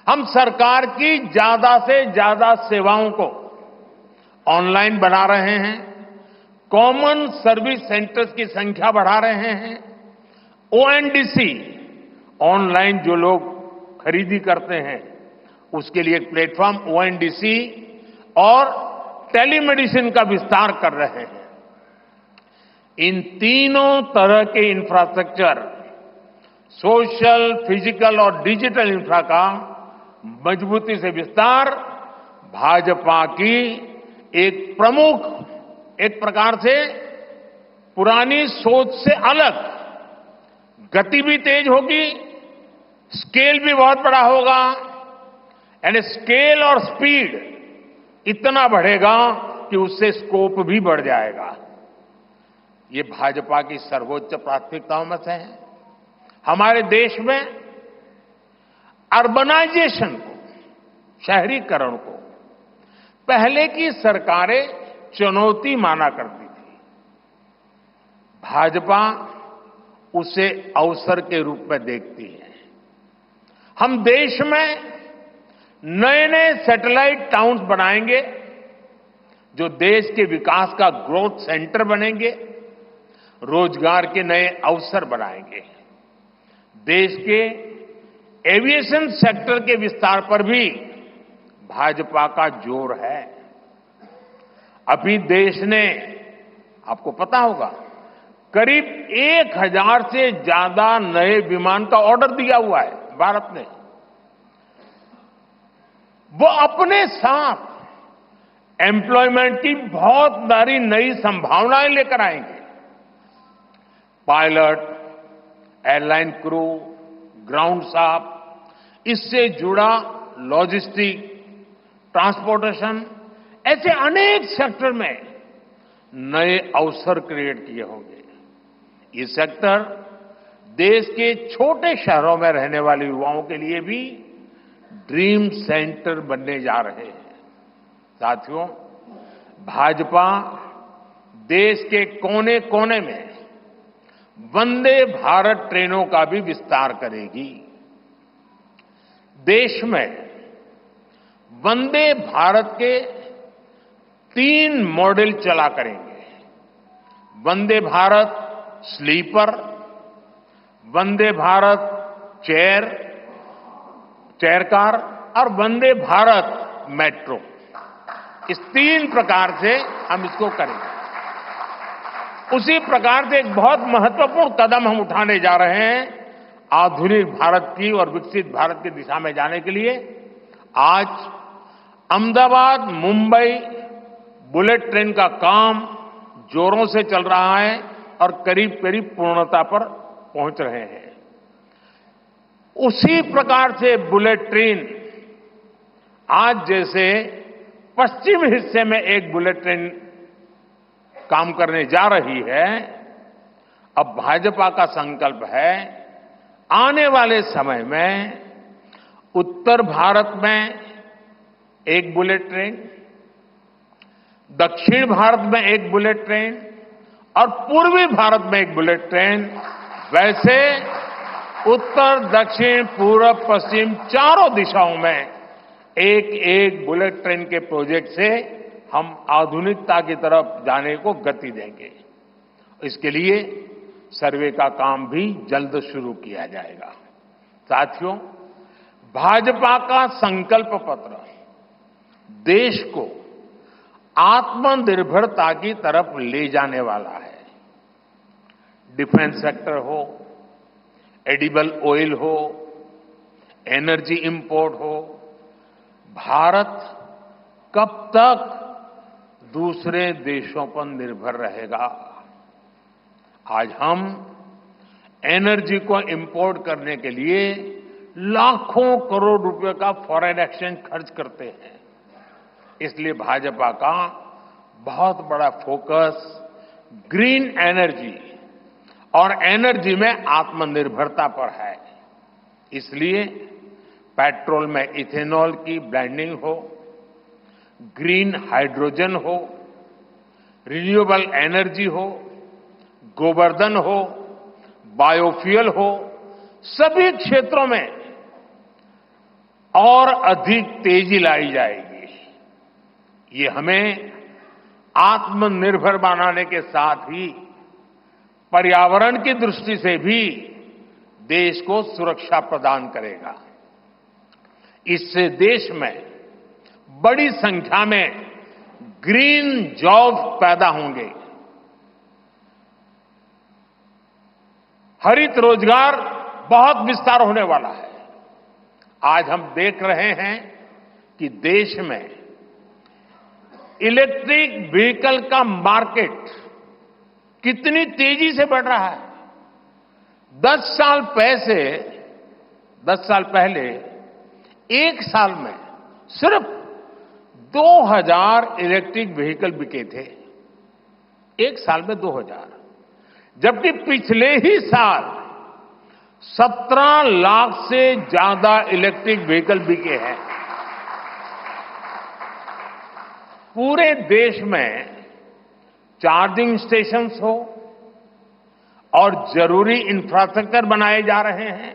हम सरकार की ज्यादा से ज्यादा सेवाओं को ऑनलाइन बना रहे हैं, कॉमन सर्विस सेंटर्स की संख्या बढ़ा रहे हैं, ONDC ऑनलाइन जो लोग खरीदी करते हैं उसके लिए एक प्लेटफॉर्म ONDC और टेलीमेडिसिन का विस्तार कर रहे हैं। इन तीनों तरह के इंफ्रास्ट्रक्चर, सोशल, फिजिकल और डिजिटल इंफ्रा का मजबूती से विस्तार भाजपा की एक प्रमुख, एक प्रकार से पुरानी सोच से अलग, गति भी तेज होगी, स्केल भी बहुत बड़ा होगा, यानी स्केल और स्पीड इतना बढ़ेगा कि उससे स्कोप भी बढ़ जाएगा। ये भाजपा की सर्वोच्च प्राथमिकताओं में से है। हमारे देश में अर्बनाइजेशन को, शहरीकरण को पहले की सरकारें चुनौती माना करती थी। भाजपा उसे अवसर के रूप में देखती है। हम देश में नए नए सैटेलाइट टाउन्स बनाएंगे जो देश के विकास का ग्रोथ सेंटर बनेंगे, रोजगार के नए अवसर बनाएंगे। देश के एविएशन सेक्टर के विस्तार पर भी भाजपा का जोर है। अभी देश ने, आपको पता होगा, करीब 1000 से ज्यादा नए विमान का ऑर्डर दिया हुआ है भारत ने। वो अपने साथ एम्प्लॉयमेंट की बहुत सारी नई संभावनाएं लेकर आएंगे। Pilot, airline crew, ground staff, इससे जुड़ा लॉजिस्टिक, ट्रांसपोर्टेशन, ऐसे अनेक सेक्टर में नए अवसर क्रिएट किए होंगे। ये सेक्टर देश के छोटे शहरों में रहने वाले युवाओं के लिए भी ड्रीम सेंटर बनने जा रहे हैं। साथियों, भाजपा देश के कोने कोने में वंदे भारत ट्रेनों का भी विस्तार करेगी। देश में वंदे भारत के 3 मॉडल चला करेंगे। Vande Bharat sleeper, Vande Bharat chair car और वंदे भारत मेट्रो। इस 3 प्रकार से हम इसको करेंगे। उसी प्रकार से एक बहुत महत्वपूर्ण कदम हम उठाने जा रहे हैं आधुनिक भारत की और विकसित भारत की दिशा में जाने के लिए। आज अहमदाबाद मुंबई बुलेट ट्रेन का काम जोरों से चल रहा है और करीब करीब पूर्णता पर पहुंच रहे हैं। उसी प्रकार से बुलेट ट्रेन आज जैसे पश्चिम हिस्से में एक बुलेट ट्रेन काम करने जा रही है, अब भाजपा का संकल्प है आने वाले समय में उत्तर भारत में एक बुलेट ट्रेन, दक्षिण भारत में एक बुलेट ट्रेन और पूर्वी भारत में एक बुलेट ट्रेन, वैसे उत्तर, दक्षिण, पूर्व, पश्चिम चारों दिशाओं में एक एक बुलेट ट्रेन के प्रोजेक्ट से हम आधुनिकता की तरफ जाने को गति देंगे। इसके लिए सर्वे का काम भी जल्द शुरू किया जाएगा। साथियों, भाजपा का संकल्प पत्र देश को आत्मनिर्भरता की तरफ ले जाने वाला है। डिफेंस सेक्टर हो, एडिबल ऑयल हो, एनर्जी इंपोर्ट हो, भारत कब तक दूसरे देशों पर निर्भर रहेगा? आज हम एनर्जी को इंपोर्ट करने के लिए लाखों करोड़ रुपए का फॉरेन एक्सचेंज खर्च करते हैं। इसलिए भाजपा का बहुत बड़ा फोकस ग्रीन एनर्जी और एनर्जी में आत्मनिर्भरता पर है। इसलिए पेट्रोल में इथेनॉल की ब्लेंडिंग हो, ग्रीन हाइड्रोजन हो, रिन्यूएबल एनर्जी हो, गोवर्धन हो, बायोफ्यूल हो, सभी क्षेत्रों में और अधिक तेजी लाई जाएगी। ये हमें आत्मनिर्भर बनाने के साथ ही पर्यावरण की दृष्टि से भी देश को सुरक्षा प्रदान करेगा। इससे देश में बड़ी संख्या में ग्रीन जॉब पैदा होंगे, हरित रोजगार बहुत विस्तार होने वाला है। आज हम देख रहे हैं कि देश में इलेक्ट्रिक व्हीकल का मार्केट कितनी तेजी से बढ़ रहा है। 10 साल पहले एक साल में सिर्फ 2000 इलेक्ट्रिक व्हीकल बिके थे। एक साल में 2000, जबकि पिछले ही साल 17 लाख से ज्यादा इलेक्ट्रिक व्हीकल बिके हैं। पूरे देश में चार्जिंग स्टेशंस हो, और जरूरी इंफ्रास्ट्रक्चर बनाए जा रहे हैं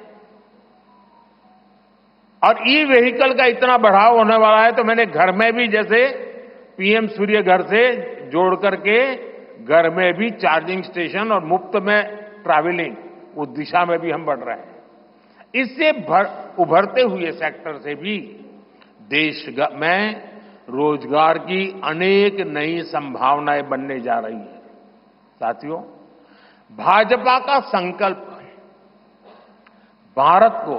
और ई व्हीकल का इतना बढ़ाव होने वाला है तो मैंने घर में भी जैसे पीएम सूर्य घर से जोड़ करके घर में भी चार्जिंग स्टेशन और मुफ्त में ट्रैवलिंग उस दिशा में भी हम बढ़ रहे हैं। इससे उभरते हुए सेक्टर से भी देश में रोजगार की अनेक नई संभावनाएं बनने जा रही है। साथियों, भाजपा का संकल्प भारत को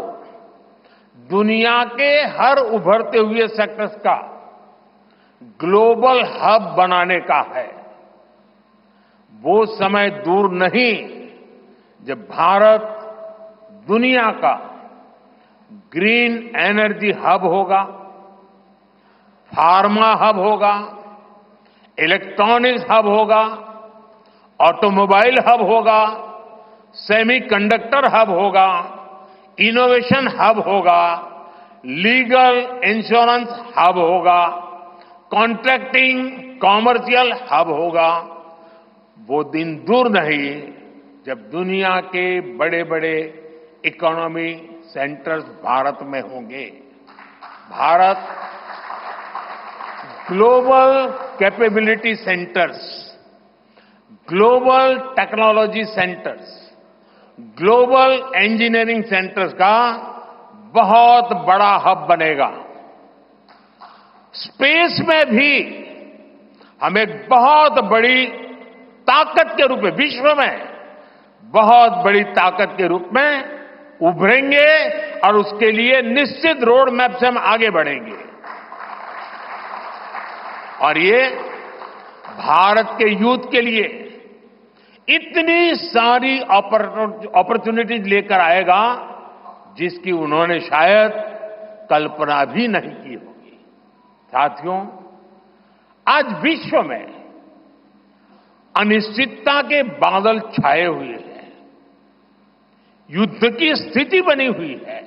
दुनिया के हर उभरते हुए सेक्टर्स का ग्लोबल हब बनाने का है। वो समय दूर नहीं जब भारत दुनिया का ग्रीन एनर्जी हब होगा, फार्मा हब होगा, इलेक्ट्रॉनिक्स हब होगा, ऑटोमोबाइल हब होगा, सेमीकंडक्टर हब होगा, इनोवेशन हब होगा, लीगल इंश्योरेंस हब होगा, कॉन्ट्रैक्टिंग कॉमर्शियल हब होगा। वो दिन दूर नहीं जब दुनिया के बड़े बड़े इकोनॉमी सेंटर्स भारत में होंगे। Bharat global capability centres, global technology centres, global engineering centres का बहुत बड़ा हब बनेगा। स्पेस में भी हम एक बहुत बड़ी ताकत के रूप में, विश्व में बहुत बड़ी ताकत के रूप में उभरेंगे और उसके लिए निश्चित रोड मैप से हम आगे बढ़ेंगे। और ये भारत के यूथ के लिए इतनी सारी अपॉर्चुनिटीज लेकर आएगा जिसकी उन्होंने शायद कल्पना भी नहीं की होगी। साथियों, आज विश्व में अनिश्चितता के बादल छाए हुए हैं, युद्ध की स्थिति बनी हुई है,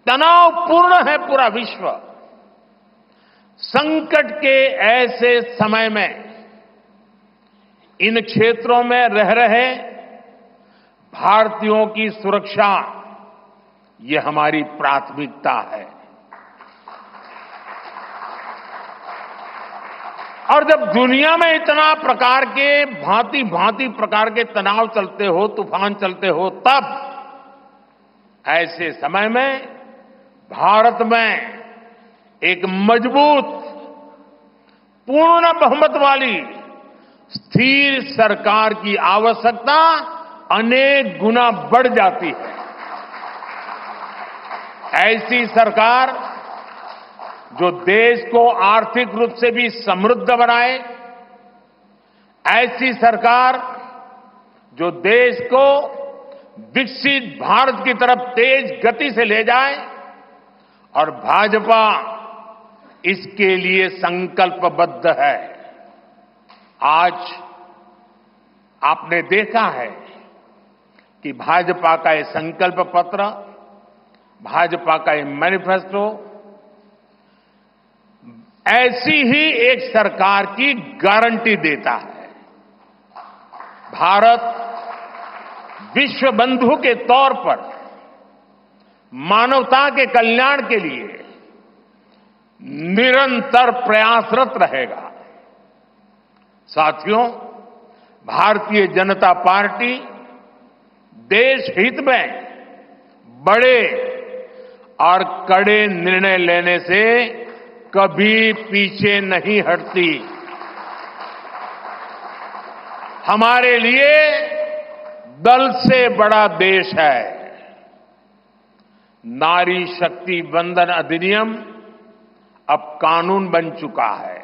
तनावपूर्ण है पूरा विश्व। संकट के ऐसे समय में इन क्षेत्रों में रह रहे भारतीयों की सुरक्षा ये हमारी प्राथमिकता है। और जब दुनिया में इतना प्रकार के भांति भांति प्रकार के तनाव चलते हो, तूफान चलते हो, तब ऐसे समय में भारत में एक मजबूत पूर्ण बहुमत वाली स्थिर सरकार की आवश्यकता अनेक गुना बढ़ जाती है। ऐसी सरकार जो देश को आर्थिक रूप से भी समृद्ध बनाए, ऐसी सरकार जो देश को विकसित भारत की तरफ तेज गति से ले जाए, और भाजपा इसके लिए संकल्पबद्ध है। आज आपने देखा है कि भाजपा का ये संकल्प पत्र, भाजपा का ये मैनिफेस्टो ऐसी ही एक सरकार की गारंटी देता है। भारत विश्व बंधु के तौर पर मानवता के कल्याण के लिए निरंतर प्रयासरत रहेगा। साथियों, भारतीय जनता पार्टी देश हित में बड़े और कड़े निर्णय लेने से कभी पीछे नहीं हटती। हमारे लिए दल से बड़ा देश है। नारी शक्ति वंदन अधिनियम अब कानून बन चुका है।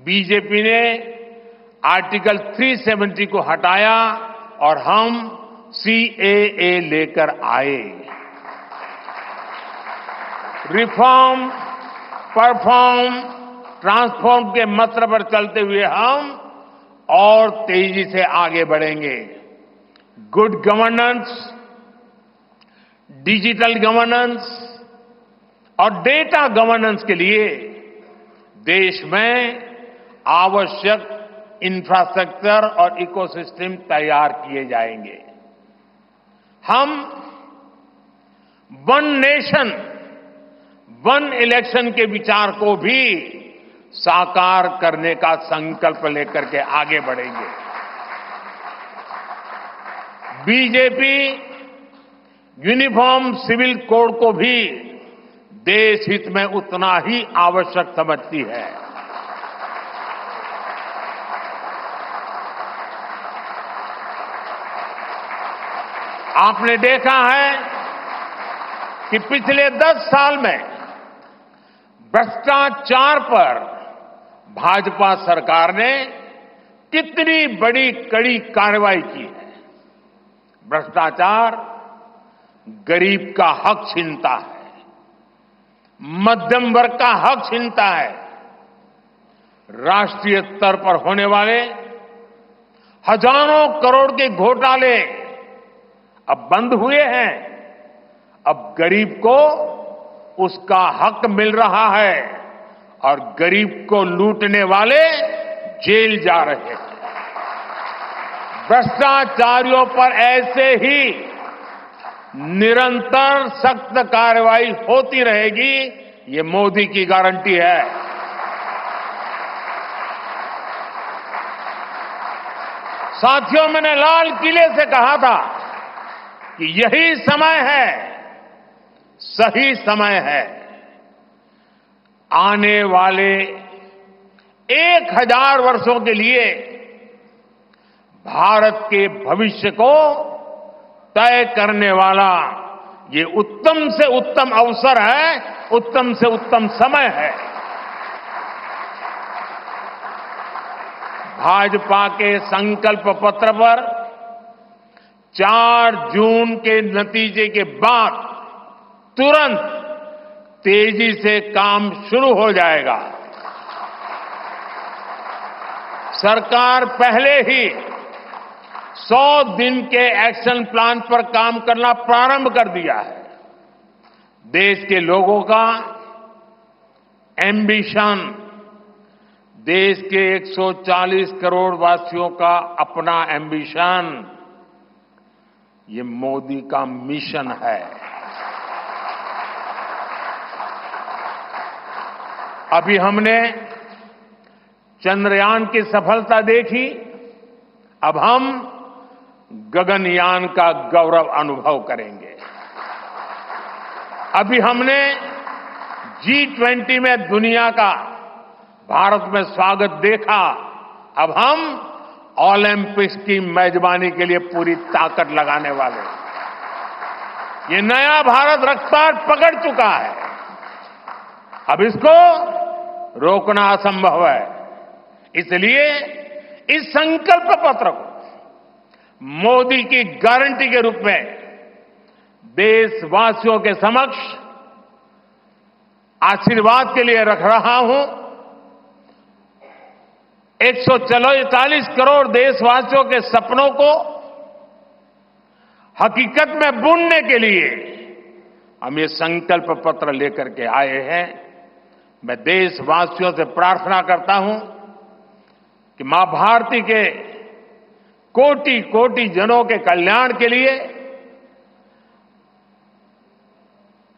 बीजेपी ने आर्टिकल 370 को हटाया और हम सीएए लेकर आए। रिफॉर्म, परफॉर्म, ट्रांसफॉर्म के मंत्र पर चलते हुए हम और तेजी से आगे बढ़ेंगे। गुड गवर्नेंस, डिजिटल गवर्नेंस और डेटा गवर्नेंस के लिए देश में आवश्यक इंफ्रास्ट्रक्चर और इकोसिस्टम तैयार किए जाएंगे। हम वन नेशन वन इलेक्शन के विचार को भी साकार करने का संकल्प लेकर के आगे बढ़ेंगे। बीजेपी यूनिफॉर्म सिविल कोड को भी देश हित में उतना ही आवश्यक समझती है। आपने देखा है कि पिछले 10 साल में भ्रष्टाचार पर भाजपा सरकार ने कितनी बड़ी कड़ी कार्रवाई की है। भ्रष्टाचार गरीब का हक छीनता है, मध्यम वर्ग का हक छीनता है। राष्ट्रीय स्तर पर होने वाले हजारों करोड़ के घोटाले अब बंद हुए हैं। अब गरीब को उसका हक मिल रहा है और गरीब को लूटने वाले जेल जा रहे हैं। भ्रष्टाचारियों पर ऐसे ही निरंतर सख्त कार्रवाई होती रहेगी, ये मोदी की गारंटी है। साथियों, मैंने लाल किले से कहा था कि यही समय है, सही समय है। आने वाले 1000 वर्षों के लिए भारत के भविष्य को तय करने वाला ये उत्तम से उत्तम अवसर है, उत्तम से उत्तम समय है। भाजपा के संकल्प पत्र पर 4 जून के नतीजे के बाद तुरंत तेजी से काम शुरू हो जाएगा। सरकार पहले ही 100 दिन के एक्शन प्लान पर काम करना प्रारंभ कर दिया है। देश के लोगों का एम्बिशन, देश के 140 करोड़ वासियों का अपना एम्बिशन, ये मोदी का मिशन है। अभी हमने चंद्रयान की सफलता देखी, अब हम गगनयान का गौरव अनुभव करेंगे। अभी हमने G20 में दुनिया का भारत में स्वागत देखा, अब हम ओलंपिक्स की मेजबानी के लिए पूरी ताकत लगाने वाले। ये नया भारत रफ्तार पकड़ चुका है, अब इसको रोकना असंभव है। इसलिए इस संकल्प पत्र को मोदी की गारंटी के रूप में देशवासियों के समक्ष आशीर्वाद के लिए रख रहा हूं। 140 करोड़ देशवासियों के सपनों को हकीकत में बुनने के लिए हम ये संकल्प पत्र लेकर के आए हैं। मैं देशवासियों से प्रार्थना करता हूं कि मां भारती के कोटि कोटि जनों के कल्याण के लिए,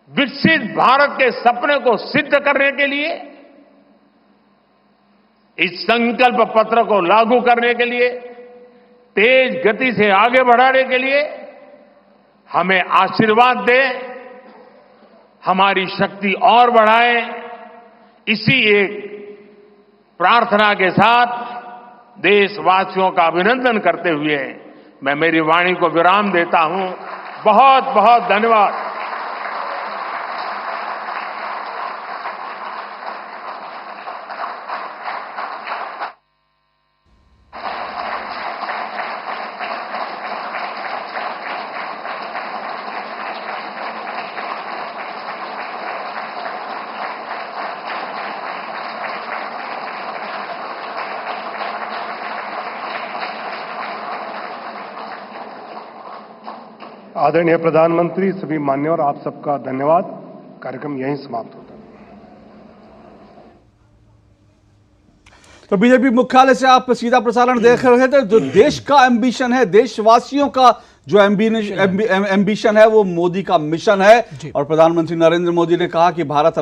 विकसित भारत के सपने को सिद्ध करने के लिए, इस संकल्प पत्र को लागू करने के लिए, तेज गति से आगे बढ़ाने के लिए हमें आशीर्वाद दे, हमारी शक्ति और बढ़ाए। इसी एक प्रार्थना के साथ देशवासियों का अभिनंदन करते हुए मैं मेरी वाणी को विराम देता हूं। बहुत बहुत धन्यवाद। आदरणीय प्रधानमंत्री, सभी मान्यवर, आप सबका धन्यवाद। कार्यक्रम यहीं समाप्त होता है। तो बीजेपी मुख्यालय से आप सीधा प्रसारण देख रहे थे। जो देश का एम्बिशन है, देशवासियों का जो एम्बिशन है, वो मोदी का मिशन है। और प्रधानमंत्री नरेंद्र मोदी ने कहा कि भारत